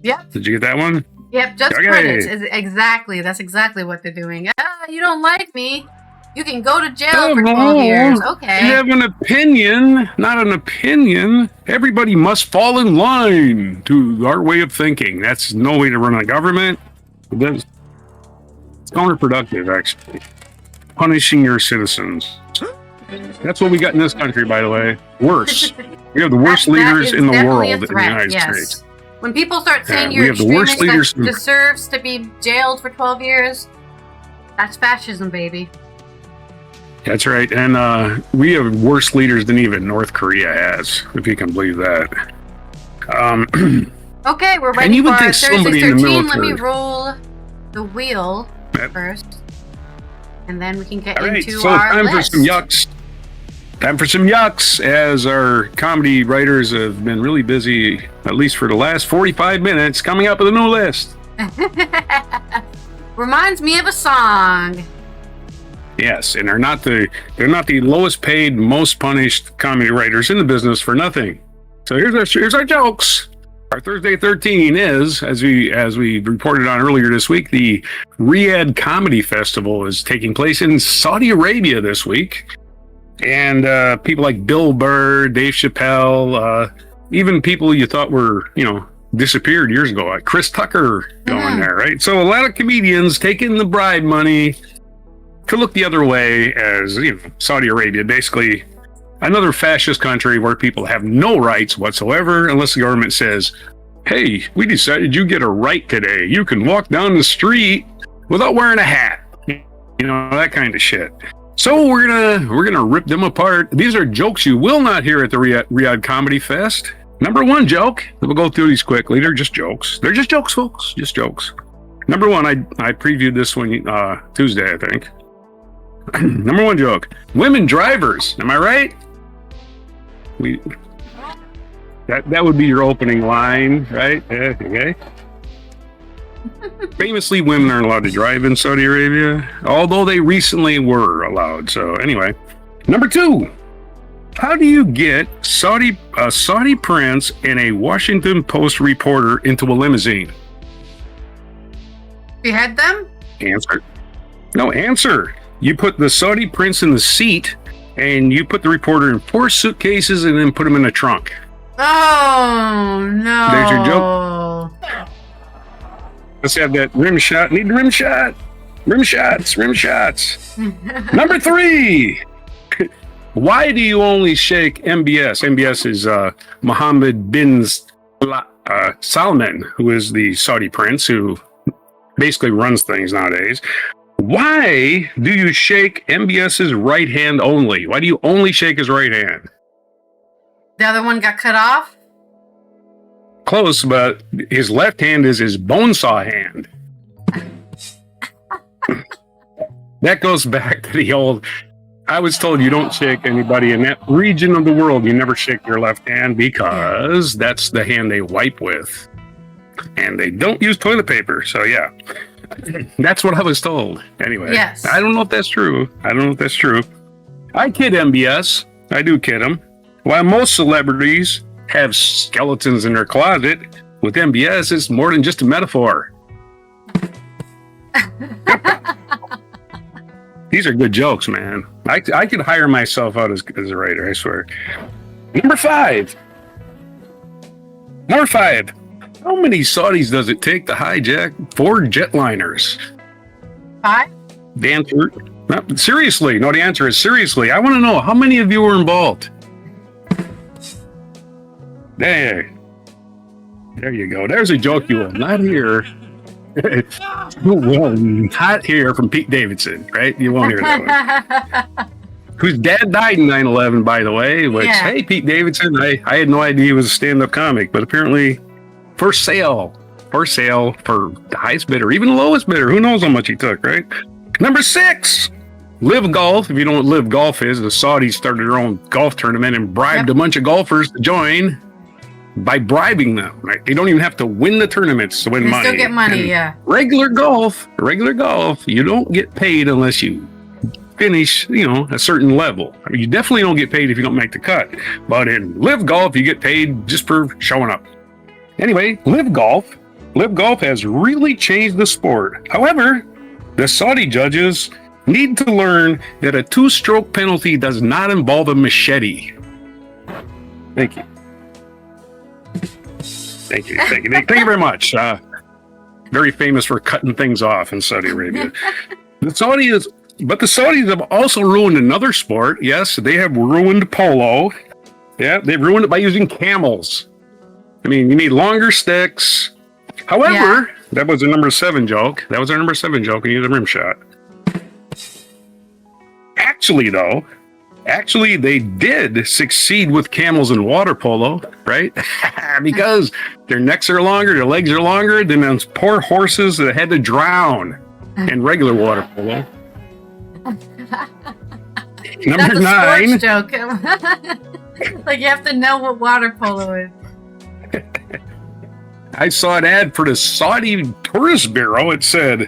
Yep. Did you get that one? Yep, just Okay. critics. Exactly. That's exactly what they're doing. You don't like me? You can go to jail for 12 years. Okay. You have an opinion, not an opinion. Everybody must fall in line to our way of thinking. That's no way to run a government. It's counterproductive, actually. Punishing your citizens. That's what we got in this country, by the way. Worse. We have the worst leaders is in the definitely world a in the threat, United yes. States. When people start saying we you're have the worst extremist leaders that deserves to be jailed for 12 years, that's fascism, baby. That's right. And we have worse leaders than even North Korea has, if you can believe that. Okay, we're ready And you for would our think Thursday somebody in 13. the Let me military- roll the wheel Yep. first, and then we can get All right, into so our time list. for some yucks. Time for some yucks, as our comedy writers have been really busy, at least for the last 45 minutes, coming up with a new list. Reminds me of a song. Yes, and they're not the lowest paid, most punished comedy writers in the business for nothing. So here's our jokes. Our Thursday 13 is, as we reported on earlier this week, the Riyadh Comedy Festival is taking place in Saudi Arabia this week. And people like Bill Burr, Dave Chappelle, even people you thought were, disappeared years ago, like Chris Tucker going there, right? So a lot of comedians taking the bribe money to look the other way, as, Saudi Arabia, basically another fascist country where people have no rights whatsoever unless the government says, hey, we decided you get a right today. You can walk down the street without wearing a hat. That kind of shit. So we're gonna rip them apart. These are jokes you will not hear at the Riyadh Comedy Fest. Number one joke. We'll go through these quickly. They're just jokes. They're just jokes, folks. Just jokes. Number one, I previewed this one Tuesday, I think. Number one joke. Women drivers. Am I right? That would be your opening line, right? Okay. Famously, women aren't allowed to drive in Saudi Arabia, although they recently were allowed. So anyway, number two, how do you get a Saudi prince and a Washington Post reporter into a limousine? Behead them? Answer. You put the Saudi prince in the seat, and you put the reporter in 4 suitcases, and then put him in a trunk. Oh no! There's your joke. Let's have that rim shot. Need the rim shot. Rim shots. Number 3. Why do you only shake MBS? MBS is Mohammed bin Salman, who is the Saudi prince who basically runs things nowadays. Why do you shake MBS's right hand only? Why do you only shake his right hand? The other one got cut off? Close, but his left hand is his bone saw hand. That goes back to the old, I was told you don't shake anybody in that region of the world. You never shake your left hand because that's the hand they wipe with. And they don't use toilet paper. So yeah, that's what I was told. Anyway, Yes. I don't know if that's true. I kid MBS. I do kid him. While most celebrities have skeletons in their closet, with MBS, it's more than just a metaphor. These are good jokes, man. I could hire myself out as a writer, I swear. Number 5. How many Saudis does it take to hijack 4 jetliners? 5? The answer, seriously. No, the answer is seriously. I want to know, how many of you were involved? There you go. There's a joke you will not hear. You will not hear from Pete Davidson, right? You won't hear that one. Whose dad died in 9/11, by the way. Which, hey, Pete Davidson, I had no idea he was a stand-up comic, but apparently, for sale for the highest bidder, even the lowest bidder. Who knows how much he took, right? Number 6. Live Golf, if you know what Live Golf is, the Saudis started their own golf tournament and bribed a bunch of golfers to join by bribing them. Right? They don't even have to win the tournaments to win money. They still get money, and yeah. Regular golf, you don't get paid unless you finish, a certain level. I mean, you definitely don't get paid if you don't make the cut. But in Live Golf, you get paid just for showing up. Anyway, Live Golf has really changed the sport. However, the Saudi judges need to learn that a 2-stroke penalty does not involve a machete. Thank you. Thank you very much. Very famous for cutting things off in Saudi Arabia. The Saudis have also ruined another sport. Yes, they have ruined polo. Yeah, they've ruined it by using camels. I mean, you need longer sticks. However, that was a number 7 joke. We need a rim shot. Actually, they did succeed with camels in water polo, right? Because their necks are longer, their legs are longer than those poor horses that had to drown in regular water polo. Number 9. Sports joke. Like you have to know what water polo is. I saw an ad for the Saudi Tourist Bureau. It said,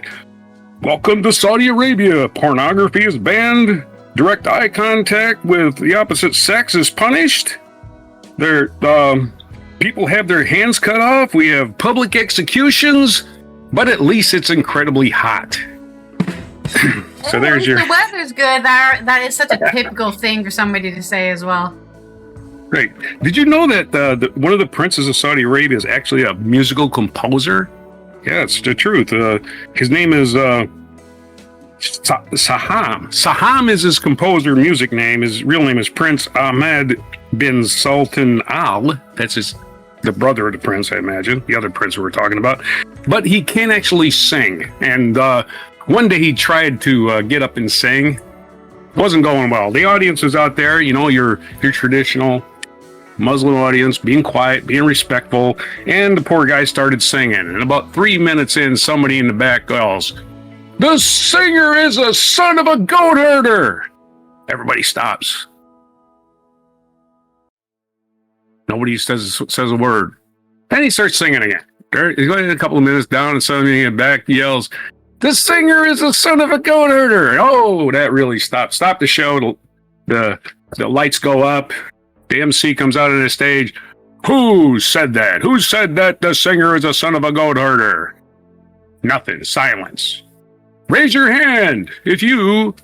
"Welcome to Saudi Arabia. Pornography is banned. Direct eye contact with the opposite sex is punished. People have their hands cut off. We have public executions, but at least it's incredibly hot." So there's your... The weather's good. That is such a typical thing for somebody to say as well. Great. Did you know that one of the princes of Saudi Arabia is actually a musical composer? Yeah, it's the truth. His name is Saham. Saham is his composer music name. His real name is Prince Ahmed bin Sultan Al. That's the brother of the prince, I imagine. The other prince we were talking about. But he can actually sing. And one day he tried to get up and sing. Wasn't going well. The audience was out there, your traditional Muslim audience, being quiet, being respectful, and the poor guy started singing. And about 3 minutes in, somebody in the back goes, "The singer is a son of a goat herder." Everybody stops. Nobody says a word. Then he starts singing again. He's going a couple of minutes down, and somebody in the back yells, "The singer is a son of a goat herder." Oh, that really stopped the show. The lights go up. The MC comes out on the stage. "Who said that? Who said that the singer is a son of a goat herder?" Nothing. Silence. "Raise your hand if you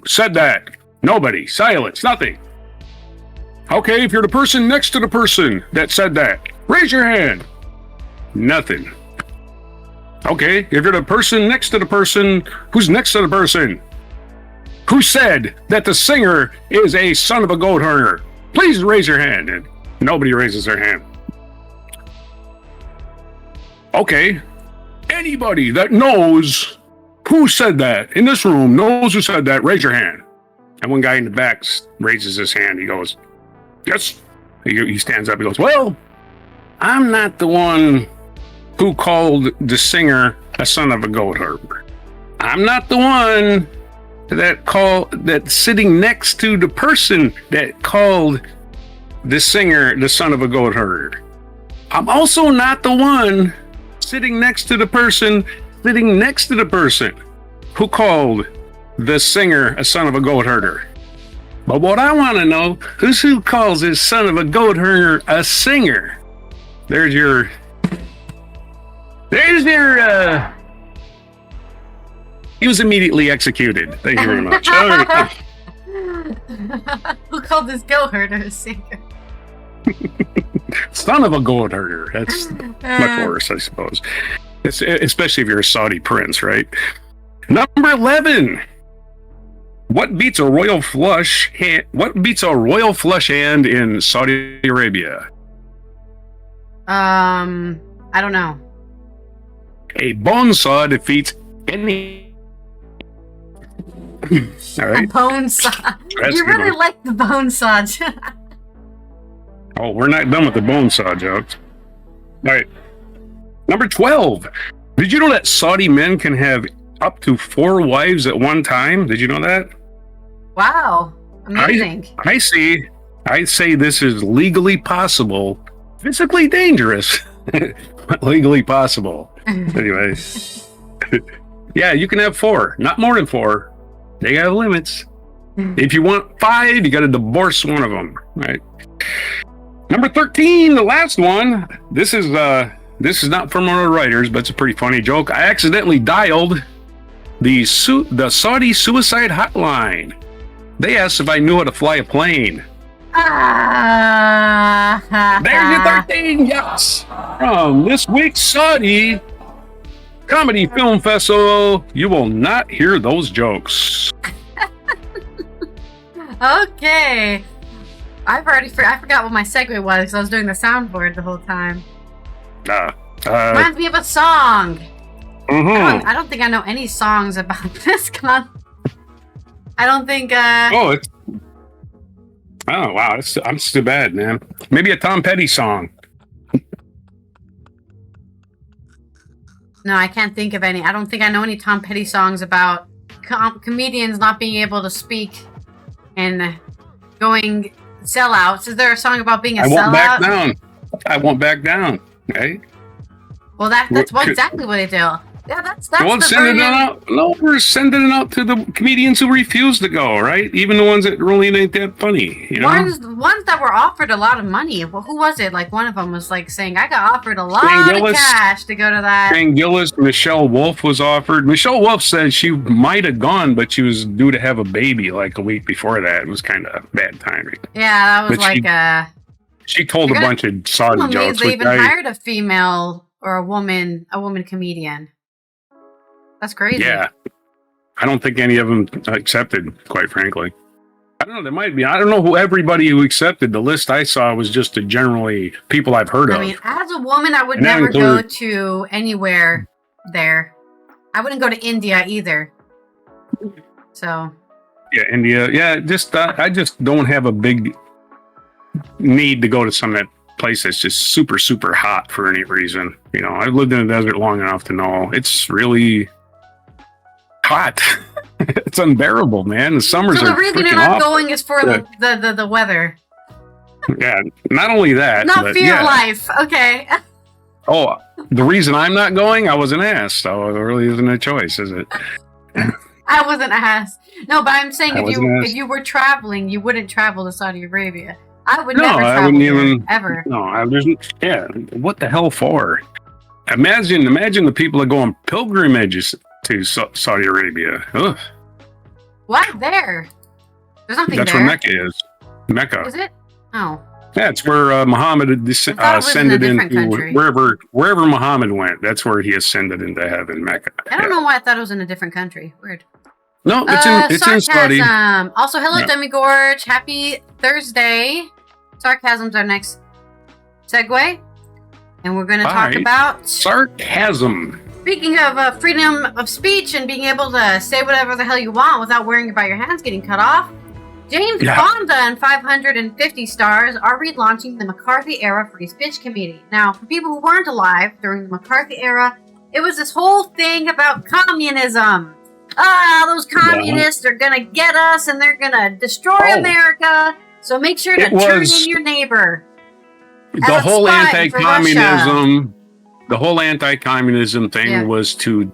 said that." Nobody. Silence. Nothing. "Okay, if you're the person next to the person that said that, raise your hand." Nothing. "Okay, if you're the person next to the person who's next to the person who said that the singer is a son of a goat herder, please raise your hand." And nobody raises their hand. "Okay, anybody that knows who said that in this room knows who said that, raise your hand." And one guy in the back raises his hand. He goes, "Yes." He stands up. He goes, "Well, I'm not the one who called the singer a son of a goat herder. I'm not the one that sitting next to the person that called the singer the son of a goat herder. I'm also not the one sitting next to the person who called the singer a son of a goat herder. But what I want to know is who calls this son of a goat herder a singer." There's your he was immediately executed. Thank you very much. All right. Who called this goat herder a singer? Son of a goat herder. That's much worse, I suppose. Especially if you're a Saudi prince, right? Number 11. What beats a royal flush hand in Saudi Arabia? I don't know. A bone saw defeats any. All right. A bone saw. You really like the bone saw. Oh, we're not done with the bone saw jokes. All right. Number 12. Did you know that Saudi men can have up to 4 wives at one time. Did you know that? Wow. Amazing. I say this is legally possible, physically dangerous, but legally possible. Anyways, yeah, you can have 4, not more than 4. They have limits. If you want 5, you got to divorce one of them, right? Number 13, the last one. This is not from one of the writers, but it's a pretty funny joke. I accidentally dialed the Saudi suicide hotline. They asked if I knew how to fly a plane. There's your 13, yes. From this week's Saudi Comedy Film Festival, you will not hear those jokes. Okay. I forgot what my segue was because I was doing the soundboard the whole time. Reminds me of a song. I don't think I know any songs about this. Come on. I don't think. Oh wow! I'm too bad, man. Maybe a Tom Petty song. No, I can't think of any. I don't think I know any Tom Petty songs about comedians not being able to speak and going sellouts. Is there a song about being a sellout? I won't back down. I won't back down. Right? Well, that's exactly what they do. Yeah, that's we're sending it out to the comedians who refuse to go, right? Even the ones that really ain't that funny, you know? Ones that were offered a lot of money. Well, who was it? Like, one of them was like saying, I got offered a lot of cash to go to that. Shane Gillis, Michelle Wolf was offered. Michelle Wolf said she might have gone, but she was due to have a baby like a week before that. It was kind of bad timing. Yeah, that was she told a bunch of Saudi jokes. They even hired a female or a woman comedian. That's crazy. Yeah. I don't think any of them accepted, quite frankly. I don't know. There might be. I don't know who everybody who accepted. The list I saw was just generally people I've heard of. I mean, as a woman, I would never go to anywhere there. I wouldn't go to India either. So. Yeah, India. Yeah, I just don't have a big need to go to some of that place that's just super, super hot for any reason. You know, I've lived in the desert long enough to know it's really hot. It's unbearable, man. The summers are. So the reason you're not going is for the weather. Yeah, not only that. Not for your life. Okay. Oh, the reason I'm not going, I wasn't asked, so it really isn't a choice, is it? I wasn't asked. No, but I'm saying if you were traveling, you wouldn't travel to Saudi Arabia. I would never travel. I wouldn't even ever. No, yeah. What the hell for? Imagine the people that go on pilgrimages to Saudi Arabia. Ugh. What there? There's nothing That's there. Where Mecca is. Mecca. Is it? Oh. Yeah, it's where Muhammad ascended into wherever Muhammad went. That's where he ascended into heaven, Mecca. I don't know why I thought it was in a different country. Weird. No, it's in Saudi. Also, hello, Demigorge. Happy Thursday. Sarcasm's our next segue. And we're going to talk about... Sarcasm. Speaking of freedom of speech and being able to say whatever the hell you want without worrying about your hands getting cut off, Jane Fonda and 550 stars are relaunching the McCarthy-era Free Speech Committee. Now, for people who weren't alive during the McCarthy era, it was this whole thing about communism. Those communists are going to get us and they're going to destroy America. So make sure to turn in your neighbor. The whole anti-communism thing was to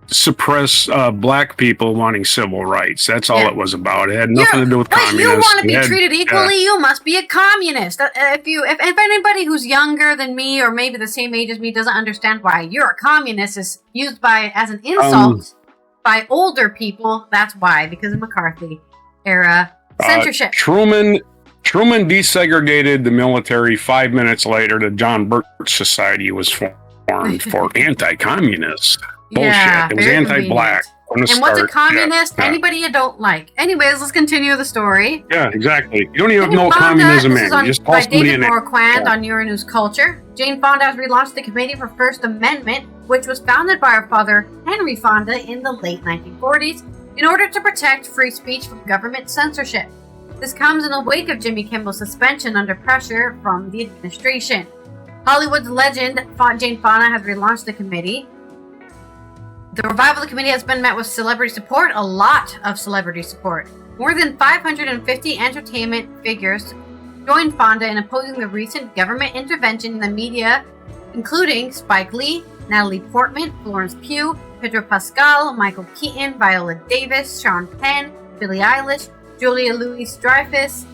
suppress black people wanting civil rights. That's all it was about. It had nothing to do with communists. You want to be treated equally, you must be a communist. If anybody who's younger than me or maybe the same age as me doesn't understand why you're a communist is used as an insult by older people, that's why, because of McCarthy era censorship. Truman desegregated the military. 5 minutes later, the John Birch Society was formed for anti-communists. Bullshit. Yeah, it was anti-black. And what's a communist? Yeah. Anybody you don't like. Anyways, let's continue the story. Yeah, exactly. You don't even know what communism is. You just call somebody David Marquand on Euronews Culture. Jane Fonda has relaunched the Committee for First Amendment, which was founded by her father, Henry Fonda, in the late 1940s, in order to protect free speech from government censorship. This comes in the wake of Jimmy Kimmel's suspension under pressure from the administration. Hollywood's legend, Jane Fonda, has relaunched the committee. The revival of the committee has been met with celebrity support, a lot of celebrity support. More than 550 entertainment figures joined Fonda in opposing the recent government intervention in the media, including Spike Lee, Natalie Portman, Florence Pugh, Pedro Pascal, Michael Keaton, Viola Davis, Sean Penn, Billie Eilish, Julia Louis-Dreyfus,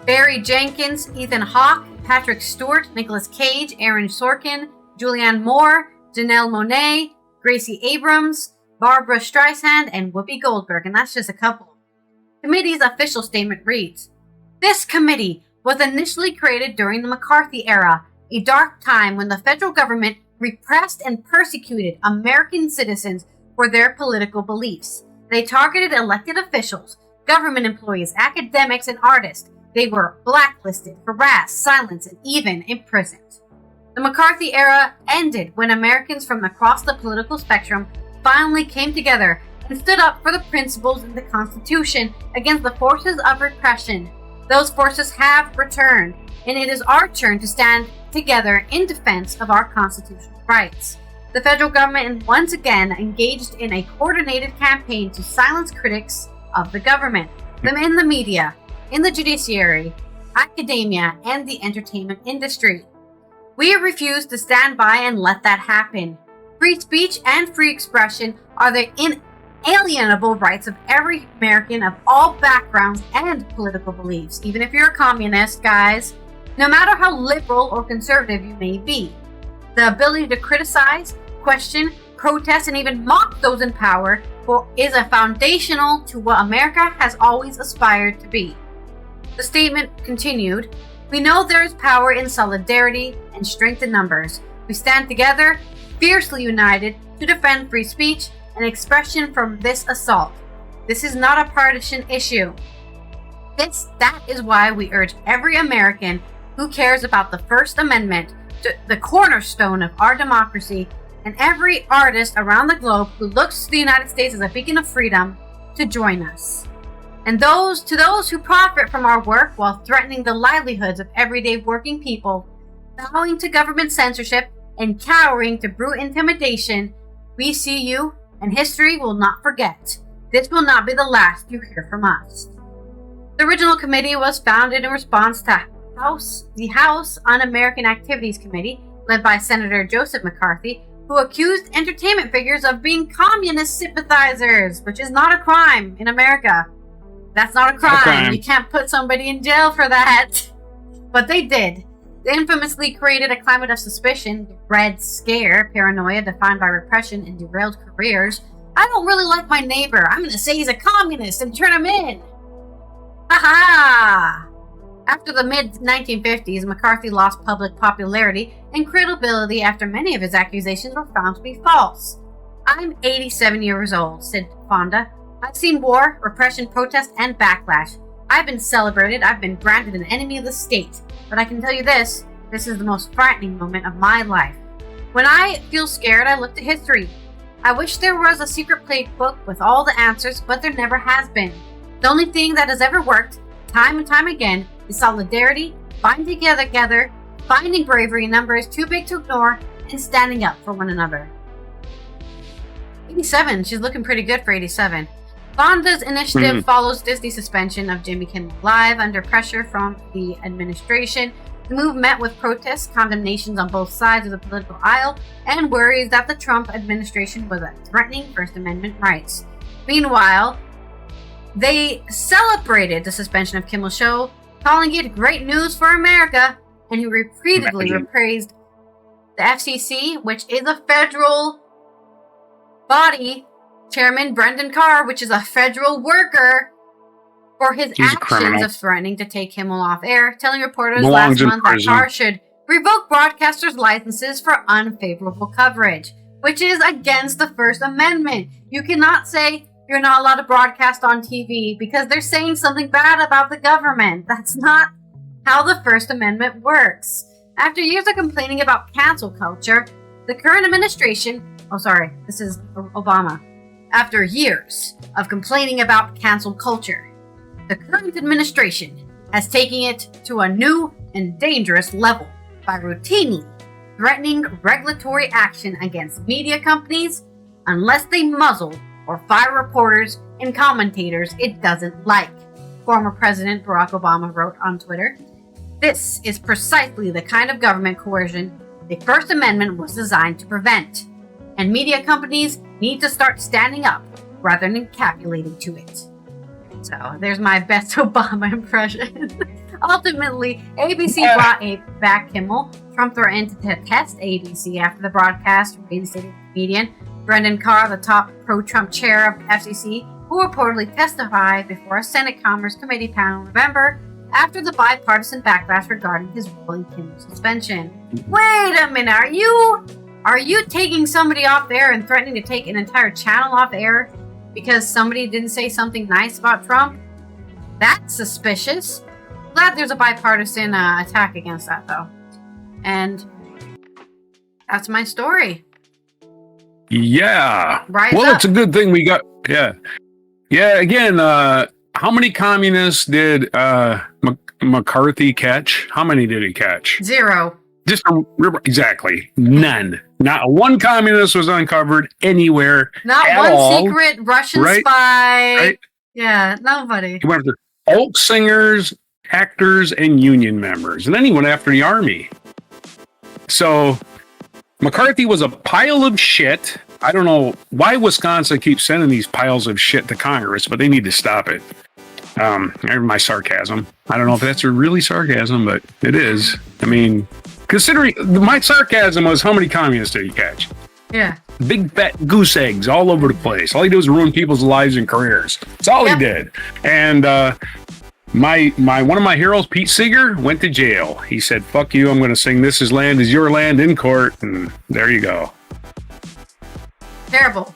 Barry Jenkins, Ethan Hawke, Patrick Stewart, Nicolas Cage, Aaron Sorkin, Julianne Moore, Janelle Monáe, Gracie Abrams, Barbara Streisand, and Whoopi Goldberg, and that's just a couple. The committee's official statement reads, "This committee was initially created during the McCarthy era, a dark time when the federal government repressed and persecuted American citizens for their political beliefs. They targeted elected officials, government employees, academics, and artists. They were blacklisted, harassed, silenced, and even imprisoned. The McCarthy era ended when Americans from across the political spectrum finally came together and stood up for the principles in the Constitution against the forces of repression. Those forces have returned, and it is our turn to stand together in defense of our constitutional rights. The federal government once again engaged in a coordinated campaign to silence critics of the government, them in the media, in the judiciary, academia, and the entertainment industry. We refuse to stand by and let that happen. Free speech and free expression are the inalienable rights of every American of all backgrounds and political beliefs, even if you're a communist, guys, no matter how liberal or conservative you may be. The ability to criticize, question, protest, and even mock those in power is a foundational to what America has always aspired to be." The statement continued, "We know there is power in solidarity and strength in numbers. We stand together, fiercely united, to defend free speech and expression from this assault. This is not a partisan issue. That is why we urge every American who cares about the First Amendment, the cornerstone of our democracy, and every artist around the globe who looks to the United States as a beacon of freedom, to join us. And to those who profit from our work while threatening the livelihoods of everyday working people, bowing to government censorship, and cowering to brute intimidation, we see you, and history will not forget. This will not be the last you hear from us." The original committee was founded in response to the House Un-American Activities Committee, led by Senator Joseph McCarthy, who accused entertainment figures of being communist sympathizers, which is not a crime in America. That's not a crime. You can't put somebody in jail for that. But they did. They infamously created a climate of suspicion, the Red Scare, paranoia defined by repression and derailed careers. I don't really like my neighbor. I'm going to say he's a communist and turn him in. Ha-ha! After the mid-1950s, McCarthy lost public popularity and credibility after many of his accusations were found to be false. "I'm 87 years old," said Fonda. "I've seen war, repression, protest, and backlash. I've been celebrated. I've been branded an enemy of the state. But I can tell you this is the most frightening moment of my life. When I feel scared, I look to history. I wish there was a secret playbook with all the answers, but there never has been. The only thing that has ever worked, time and time again, is solidarity, binding together, finding bravery in numbers too big to ignore, and standing up for one another." 87, she's looking pretty good for 87. Fonda's initiative follows Disney's suspension of Jimmy Kimmel Live under pressure from the administration. The move met with protests, condemnations on both sides of the political aisle, and worries that the Trump administration was threatening First Amendment rights. Meanwhile, they celebrated the suspension of Kimmel's show, calling it great news for America, and he repeatedly praised the FCC, which is a federal body, Chairman Brendan Carr, which is a federal worker, for his actions of threatening to take Kimmel off air, telling reporters last month that Carr should revoke broadcasters' licenses for unfavorable coverage, which is against the First Amendment. You cannot say you're not allowed to broadcast on TV because they're saying something bad about the government. That's not how the First Amendment works. After years of complaining about cancel culture, the current administration, this is Obama. After years of complaining about cancel culture, the current administration has taken it to a new and dangerous level by routinely threatening regulatory action against media companies, unless they muzzle or fire reporters and commentators it doesn't like, former President Barack Obama wrote on Twitter. This is precisely the kind of government coercion the First Amendment was designed to prevent, and media companies need to start standing up rather than capitulating to it. So there's my best Obama impression. Ultimately, ABC brought back Kimmel. Trump threatened to test ABC after the broadcast reinstated the comedian. Brendan Carr, the top pro-Trump chair of FCC, who reportedly testified before a Senate Commerce Committee panel in November after the bipartisan backlash regarding his role in Kimmel's suspension. Wait a minute, are you taking somebody off there and threatening to take an entire channel off air because somebody didn't say something nice about Trump? That's suspicious. Glad there's a bipartisan attack against that, though. And that's my story. Yeah. Rise well, up. It's a good thing we got. Yeah. Yeah. Again, how many communists did McCarthy catch? How many did he catch? 0. Just exactly none. Not one communist was uncovered anywhere. Not at one all, secret Russian right? spy. Right? Yeah, nobody. He went after folk singers, actors, and union members, and then he went after the army. So McCarthy was a pile of shit. I don't know why Wisconsin keeps sending these piles of shit to Congress, but they need to stop it. My sarcasm. I don't know if that's really sarcasm, but it is. I mean, considering my sarcasm was how many communists did he catch? Yeah. Big fat goose eggs all over the place. All he did was ruin people's lives and careers. That's all he did. And my one of my heroes, Pete Seeger, went to jail. He said, "Fuck you! I'm going to sing 'This Is Land Is Your Land' in court." And there you go. Terrible.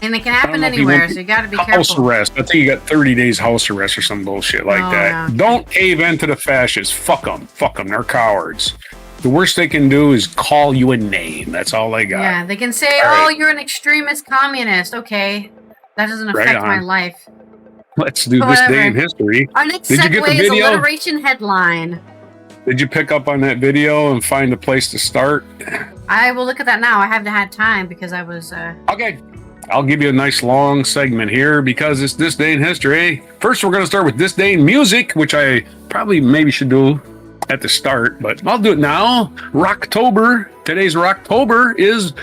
And it can happen anywhere, so you got to be careful. House arrest. I think you got 30 days house arrest or some bullshit like that. Yeah. Don't cave into the fascists. Fuck them. Fuck them. They're cowards. The worst they can do is call you a name. That's all they got. Yeah, they can say, you're an extremist communist. Okay, that doesn't affect my life. Let's do this day in history. Our next segue is alliteration headline. Did you pick up on that video and find a place to start? I will look at that now. I haven't had time because I was... Okay. I'll give you a nice long segment here because it's this day in history. First, we're going to start with this day in music, which I probably maybe should do at the start, but I'll do it now. Rocktober. Today's Rocktober is...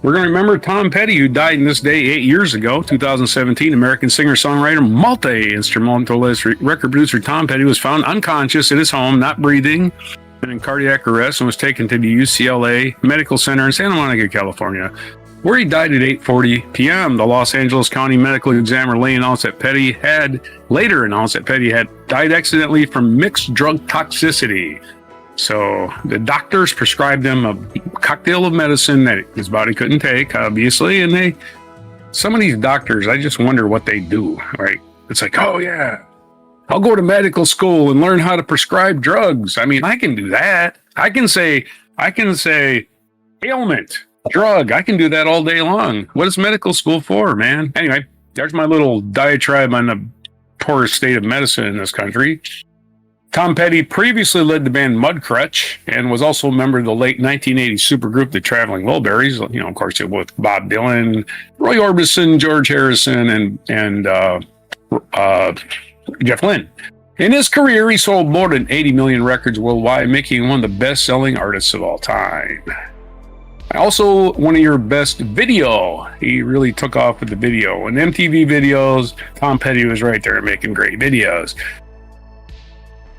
We're going to remember Tom Petty, who died in this day 8 years ago, 2017. American singer-songwriter, multi-instrumentalist, record producer Tom Petty was found unconscious at his home, not breathing, and in cardiac arrest, and was taken to the UCLA Medical Center in Santa Monica, California, where he died at 8:40 p.m. The Los Angeles County Medical Examiner later announced that Petty had died accidentally from mixed drug toxicity. So the doctors prescribed him a cocktail of medicine that his body couldn't take, obviously. And some of these doctors, I just wonder what they do, right? It's like, oh yeah, I'll go to medical school and learn how to prescribe drugs. I mean, I can do that. I can say ailment, drug. I can do that all day long. What is medical school for, man? Anyway, there's my little diatribe on the poor state of medicine in this country. Tom Petty previously led the band Mudcrutch and was also a member of the late 1980 supergroup The Traveling Wilburys. You know, of course, with Bob Dylan, Roy Orbison, George Harrison, and Jeff Lynne. In his career, he sold more than 80 million records worldwide, making him one of the best-selling artists of all time. Also, one of your best video. He really took off with the video. In MTV videos, Tom Petty was right there making great videos.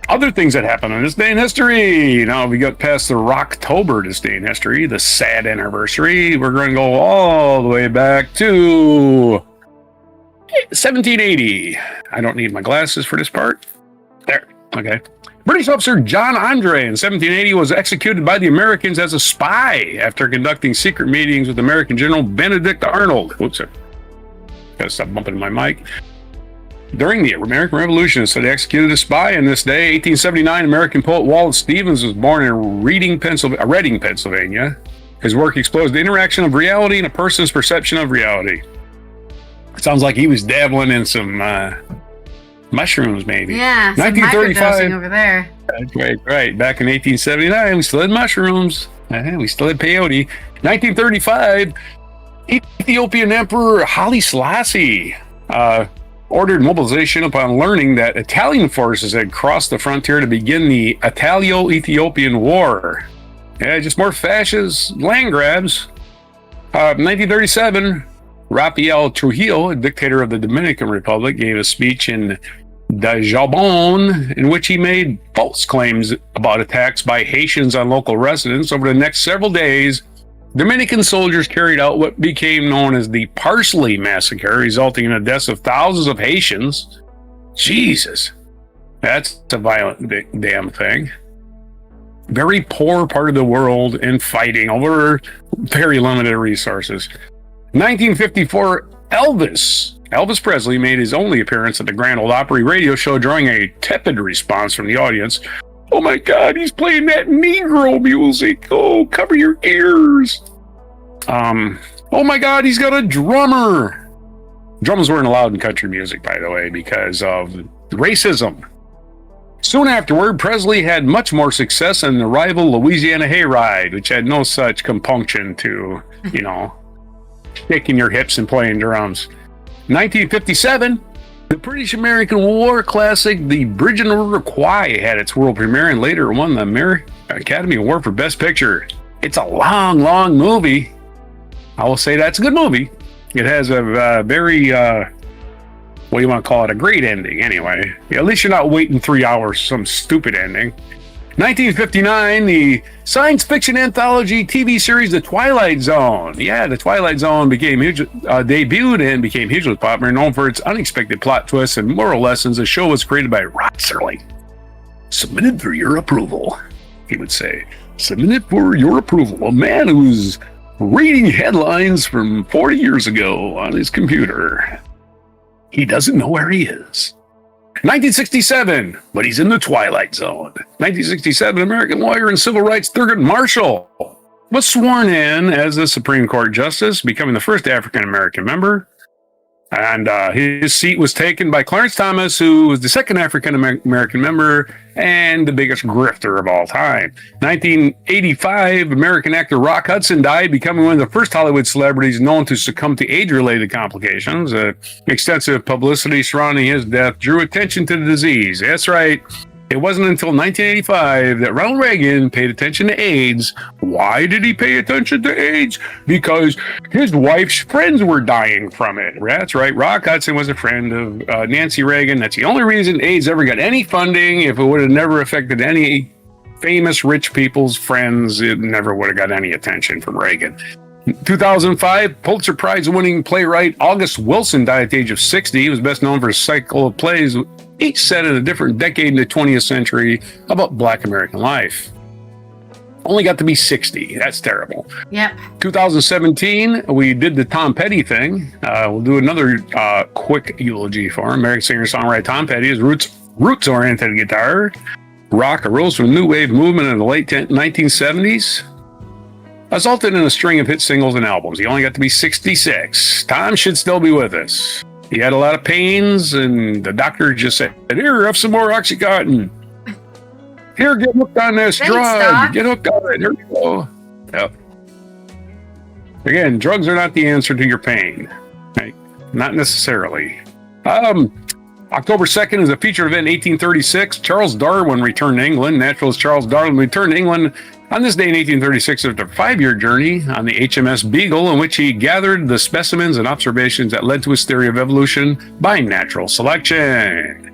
Other things that happened on this day in history. Now we got past the Rocktober this day in history, the sad anniversary. We're going to go all the way back to 1780. I don't need my glasses for this part. There. Okay. British officer John Andre in 1780 was executed by the Americans as a spy after conducting secret meetings with American General Benedict Arnold. Whoops. Gotta stop bumping my mic. During the American Revolution, so they executed a spy in this day. 1879, American poet Wallace Stevens was born in Reading, Pennsylvania. His work explores the interaction of reality and a person's perception of reality. It sounds like he was dabbling in some mushrooms, maybe. Yeah, 1935 over there. Right. Back in 1879, we still had mushrooms. We still had peyote. 1935. Ethiopian Emperor Haile Selassie ordered mobilization upon learning that Italian forces had crossed the frontier to begin the Italo-Ethiopian War. Yeah, just more fascist land grabs. 1937, Rafael Trujillo, a dictator of the Dominican Republic, gave a speech in Dajabon in which he made false claims about attacks by Haitians on local residents. Over the next several days, Dominican soldiers carried out what became known as the Parsley Massacre, resulting in the deaths of thousands of Haitians. Jesus, that's a violent damn thing. Very poor part of the world and fighting over very limited resources. 1954, Elvis Presley made his only appearance at the Grand Ole Opry radio show, drawing a tepid response from the audience. Oh my God, he's playing that Negro music. Oh, cover your ears. Oh my God, he's got a drummer. Drums weren't allowed in country music, by the way, because of racism. Soon afterward, Presley had much more success in the rival Louisiana Hayride, which had no such compunction to, shaking your hips and playing drums. 1957, the British-American war classic, The Bridge on the River Kwai, had its world premiere and later won the Academy Award for Best Picture. It's a long, long movie. I will say that's a good movie. It has a very, what do you want to call it? A great ending, anyway. Yeah, at least you're not waiting 3 hours for some stupid ending. 1959, the science fiction anthology TV series The Twilight Zone. Yeah, The Twilight Zone debuted and became hugely popular, known for its unexpected plot twists and moral lessons. The show was created by Rod Serling. Submitted for your approval, he would say. Submitted for your approval. A man who's reading headlines from 40 years ago on his computer. He doesn't know where he is. 1967, but he's in the Twilight Zone. 1967, American lawyer and civil rights Thurgood Marshall was sworn in as the Supreme Court Justice, becoming the first African-American member. And his seat was taken by Clarence Thomas, who was the second African-American member and the biggest grifter of all time. 1985, American actor Rock Hudson died, becoming one of the first Hollywood celebrities known to succumb to age-related complications. Extensive publicity surrounding his death drew attention to the disease. That's right. It wasn't until 1985 that Ronald Reagan paid attention to AIDS. Why did he pay attention to AIDS? Because his wife's friends were dying from it. That's right. Rock Hudson was a friend of Nancy Reagan. That's the only reason AIDS ever got any funding. If it would have never affected any famous rich people's friends, it never would have got any attention from Reagan. 2005, Pulitzer Prize-winning playwright August Wilson died at the age of 60. He was best known for a cycle of plays, each set in a different decade in the 20th century about Black American life. Only got to be 60. That's terrible. Yep. 2017, we did the Tom Petty thing. We'll do another quick eulogy for him. American singer-songwriter Tom Petty, his roots-oriented guitar. Rock arose from the new wave movement in the late 1970s. Resulted in a string of hit singles and albums. He only got to be 66. Tom should still be with us. He had a lot of pains, and the doctor just said, "Here, have some more Oxycontin. Here, get hooked on this drug. Doc. Get hooked on it. Here you go." Yep. Again, drugs are not the answer to your pain. Right? Not necessarily. October 2nd is a featured event in 1836. Charles Darwin returned to England. Naturalist Charles Darwin returned to England on this day in 1836 after a 5-year journey on the HMS Beagle, in which he gathered the specimens and observations that led to his theory of evolution by natural selection.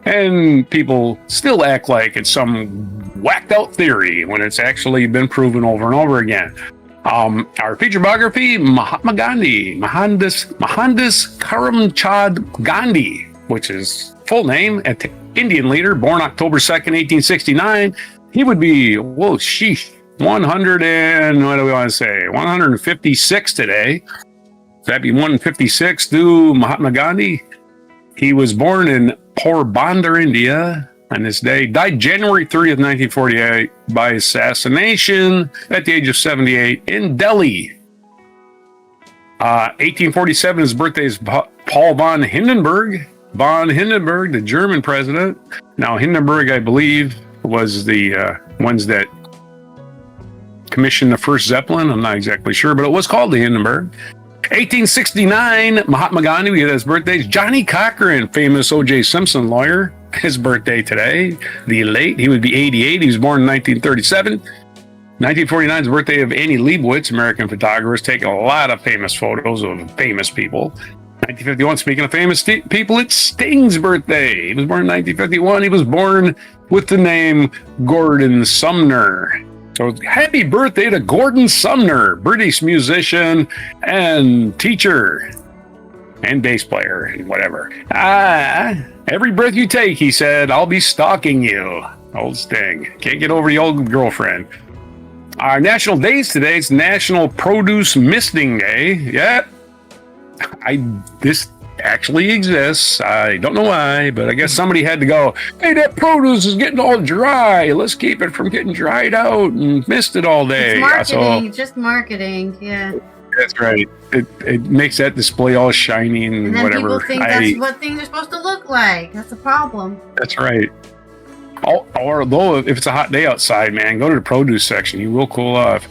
And people still act like it's some whacked out theory when it's actually been proven over and over again. Our feature biography, Mahatma Gandhi, Mohandas Karamchand Gandhi, which is full name, Indian leader, born October 2nd, 1869. He would be, 156 today. That'd be 156 to Mahatma Gandhi. He was born in Porbandar, India on this day. Died January 30th, 1948 by assassination at the age of 78 in Delhi. 1847, his birthday is Paul von Hindenburg. Von Hindenburg, the German president. Now, Hindenburg, I believe, was the ones that commissioned the first Zeppelin. I'm not exactly sure, but it was called the Hindenburg. 1869, Mahatma Gandhi, we had his birthday. Johnny Cochran, famous O.J. Simpson lawyer, his birthday today. The late, he would be 88. He was born in 1937. 1949 is the birthday of Annie Leibovitz, American photographer, has taken a lot of famous photos of famous people. 1951, speaking of famous people, it's Sting's birthday. He was born in 1951. He was born with the name Gordon Sumner. So happy birthday to Gordon Sumner, British musician and teacher and bass player and whatever. Every breath you take, he said, I'll be stalking you. Old Sting. Can't get over the old girlfriend. Our national days today, it's National Produce Misting Day. Yeah. This actually exists. I don't know why, but I guess somebody had to go, hey, that produce is getting all dry. Let's keep it from getting dried out and misted all day. It's marketing, just marketing, yeah. That's right. It makes that display all shiny and then whatever. People think that's what things are supposed to look like. That's the problem. That's right. Although if it's a hot day outside, man, go to the produce section. You will cool off.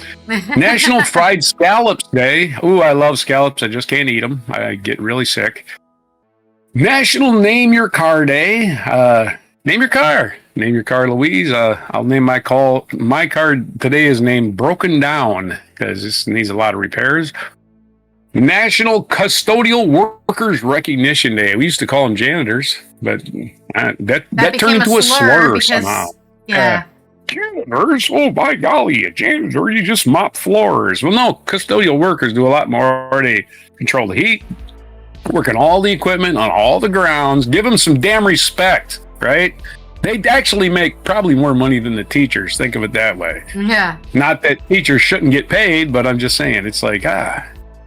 National Fried Scallops Day. Ooh, I love scallops. I just can't eat them. I get really sick. National Name Your Car Day. Name your car. Name your car, Louise. I'll name my car. My car today is named Broken Down because this needs a lot of repairs. National Custodial Workers Recognition Day. We used to call them janitors, but that turned into a slur somehow. Yeah. Janitors? Oh, by golly, a janitor, you just mop floors. Well, no, custodial workers do a lot more. They control the heat, work on all the equipment, on all the grounds. Give them some damn respect, right? They actually make probably more money than the teachers. Think of it that way. Yeah. Not that teachers shouldn't get paid, but I'm just saying, it's like,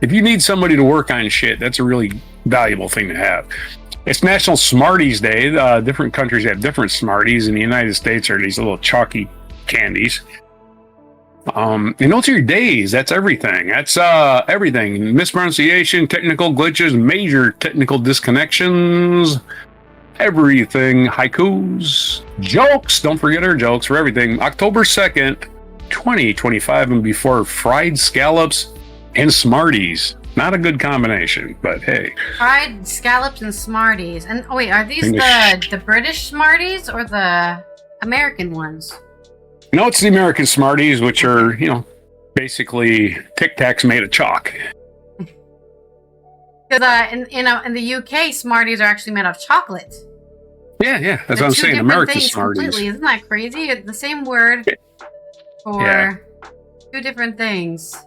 if you need somebody to work on shit, that's a really valuable thing to have. It's National Smarties Day. Different countries have different Smarties. In the United States are these little chalky candies. And those are your days. That's everything. That's everything. Mispronunciation, technical glitches, major technical disconnections, everything. Haikus, jokes. Don't forget our jokes for everything. October 2nd, 2025 and before, fried scallops and Smarties. Not a good combination, but hey. Fried scallops and Smarties. And wait, are these the British Smarties or the American ones? No, it's the American Smarties, which are, basically Tic Tacs made of chalk. Because in the UK, Smarties are actually made of chocolate. Yeah, that's what I'm saying. American Smarties. Completely. Isn't that crazy? The same word for two different things.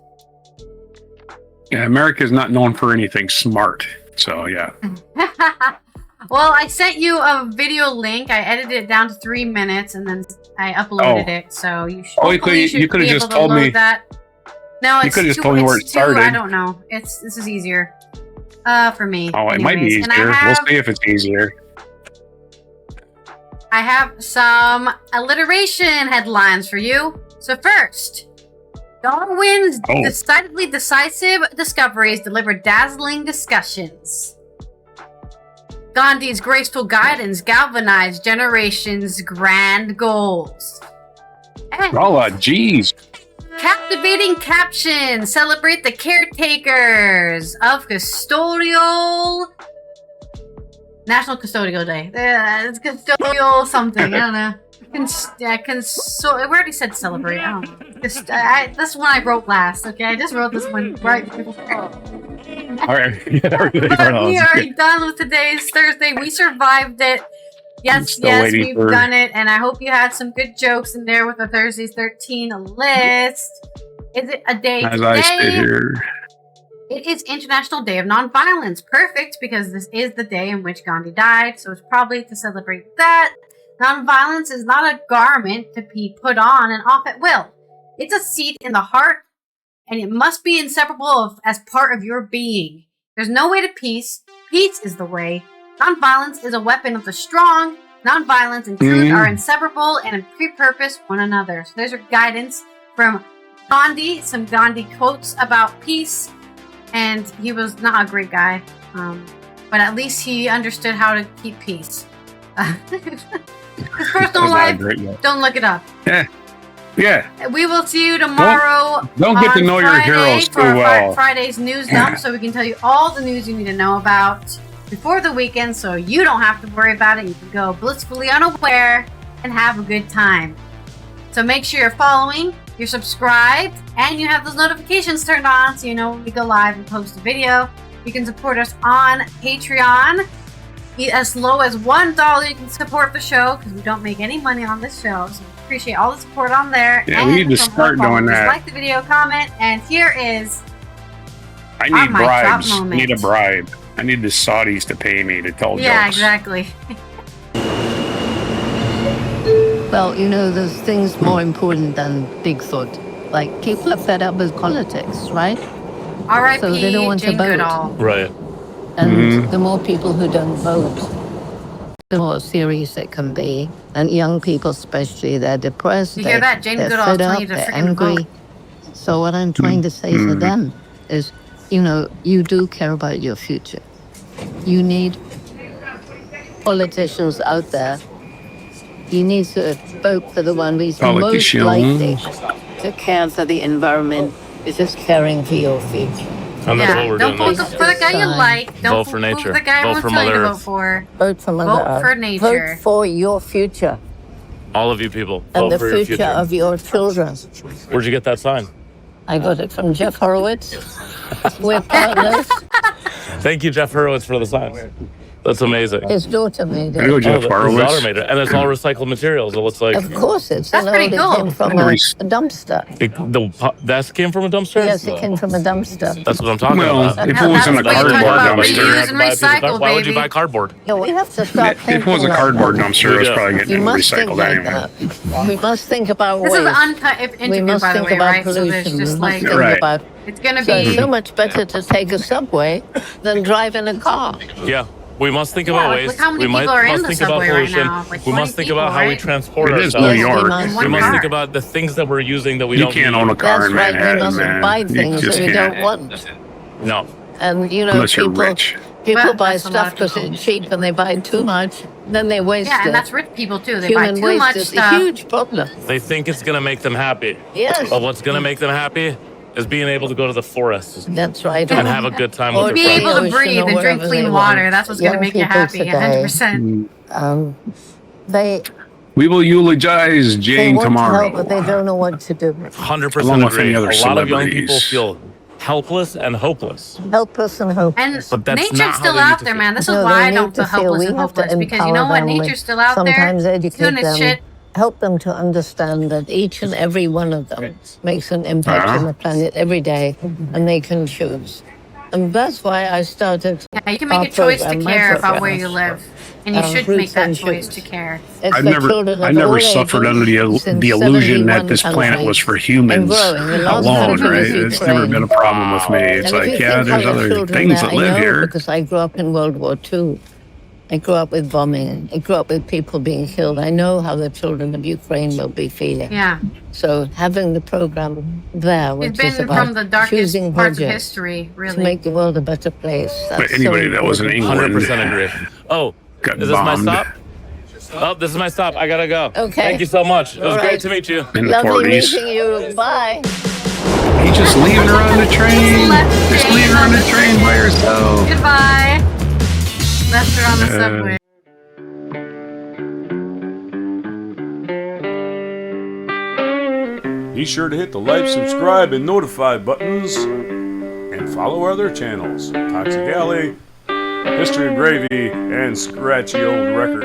Yeah, America is not known for anything smart. So, yeah. Well, I sent you a video link. I edited it down to 3 minutes, and then I uploaded it. So you should. You could have just told me that. No, you could have just told me where it started. I don't know. This is easier for me. Oh, it might be easier. We'll see if it's easier. I have some alliteration headlines for you. So first, Darwin's decidedly decisive discoveries delivered dazzling discussions. Gandhi's graceful guidance galvanized generations' grand goals. And geez. Captivating captions celebrate the caretakers of National Custodial Day. It's custodial something. I don't know. We already said celebrate. I don't know. This one I wrote last. Okay, I just wrote this one right before. All right. We are done with today's Thursday. We survived it. Yes, we've done it, and I hope you had some good jokes in there with the Thursdays 13 list. Is it a day as today? I sit here? It is International Day of Nonviolence. Perfect, because this is the day in which Gandhi died, so it's probably to celebrate that. Nonviolence is not a garment to be put on and off at will. It's a seat in the heart, and it must be inseparable as part of your being. There's no way to peace. Peace is the way. Nonviolence is a weapon of the strong. Nonviolence and truth are inseparable and pre-purpose one another. So there's your guidance from Gandhi, some Gandhi quotes about peace. And he was not a great guy, but at least he understood how to keep peace. His personal life, don't look it up. Yeah. Yeah. We will see you tomorrow. Don't get to on know your Friday heroes too for our well. Friday's news dump, so we can tell you all the news you need to know about before the weekend, so you don't have to worry about it. You can go blissfully unaware and have a good time. So make sure you're following, you're subscribed, and you have those notifications turned on so you know when we go live and post a video. You can support us on Patreon. As low as $1 you can support the show, because we don't make any money on this show, so we appreciate all the support on there. Yeah, and we need to start doing that. Like the video, comment, and here is I need mic drop bribes. I moment. need a bribe. I need the Saudis to pay me to tell yeah, jokes. exactly. Well, you know, there's things more important than Bigfoot. Like, people are fed up with politics, right? R.I.P. So they don't want to Jane vote. Goodall. Right. And the more people who don't vote, the more serious it can be. And young people especially, they're depressed. You hear that? Jane they're Goodall's fed telling up, you to they're freaking angry. vote. So what I'm trying to say to them is, you know, you do care about your future. You need politicians out there. You need to vote for the one who's most likely to care for the environment, is just caring for your future. And that's what we're don't doing. vote for the guy you like. Don't Vote for nature. For the guy Vote who for tell you to Mother vote Earth. for. Vote for Mother Vote Earth. for nature. Vote for your future All of you people. and Vote the for your future future. of your children. Where'd you get that sign? I got it from Jeff Horowitz. We're partners. Thank you, Jeff Hurwitz, for the sign. That's amazing. His daughter made I go it. Jeff His Horowitz. daughter made it, and it's all recycled materials. It looks like Of course, it's That's an pretty old. It cool. came from Very a s- dumpster. that came from a dumpster. Yes, it came from a dumpster. That's what I'm talking Well, about. if it was in a That's what you're cardboard talking about. dumpster, Reuse and recycle, Why would you baby. buy cardboard? Yeah, we have to start if thinking it was a like cardboard that. dumpster, it's Yeah. probably You getting must think recycled like anyway. that. We must think about This is waste. an uncut We interview, must by the think way, about right? So there's pollution. just We must like, think Right. about. it's going to So it's be. so much better to take a subway than drive in a car. Yeah. We must think Yeah, about like, waste. look how many We people are in must the think about subway right pollution. now. Like We 20 must think people, about how we right? transport It is ourselves. New Yes, we York. must. We One must car. think about the things that we're using that we You don't can't need. own a car That's in right. We Manhattan, mustn't buy man. You things that just we don't can't. want. No. And you know, Unless you're people rich. people buy That's a lot stuff of because people. it's cheap and they buy too much. Then they waste Yeah, it. and that's rich people too. They buy Human too waste much is stuff. a huge problem. They think it's going to make them happy. Yes, But what's going to make them happy is being able to go to the forest that's right. and have a good time Or with Be their able friends. to ocean breathe or and drink wherever clean they water. want. That's what's going to Young make you people happy. today, 100%. They We will eulogize they Jane want to help, but tomorrow. they don't know what to do. 100% Along with agree. any A other lot of young people celebrities. feel helpless and hopeless. Help us and hope. And But that's not nature's how still they need out to there, feel. man. This is No, why they I need don't to feel feel helpless we and have to hopeless. Because you empower know what? them with Nature's still out there. sometimes educate Doing its them. shit. Help them to understand that each and every one of them makes an impact on the planet every day, and they can choose. And that's why I started. Yeah, you can our make a choice to program, my care about program. where you live. And you should Roots make that and choice shoots. to care. It's I've the never, children I of never all suffered ages under the since illusion that 71 this planet was countries for humans and growing. The last alone, country right? was It's never Ukraine. been a problem with me. It's And if like, you yeah, think there's how the other children things there, that live I know here. because I grew up in World War II. I grew up with bombing. I grew up with people being killed. I know how the children of Ukraine will be feeling. Yeah. So having the program there, It's which been is about from the darkest choosing parts of projects history, to really. make the world a better place. But That's anybody so that was in important. England 100% agree. Oh, got is this my bombed stop? Oh, this is my stop. I gotta go. Okay. Thank you so much. It was All great right. to meet you. in the Lovely 40s. meeting you. Bye. You just leaving her on the train. left Just Jane leaving her on on the the train by herself. Goodbye. Left her on the subway. Be sure to hit the like, subscribe, and notify buttons, and follow our other channels, Toxic Alley, History of Gravy, and Scratchy Old Records.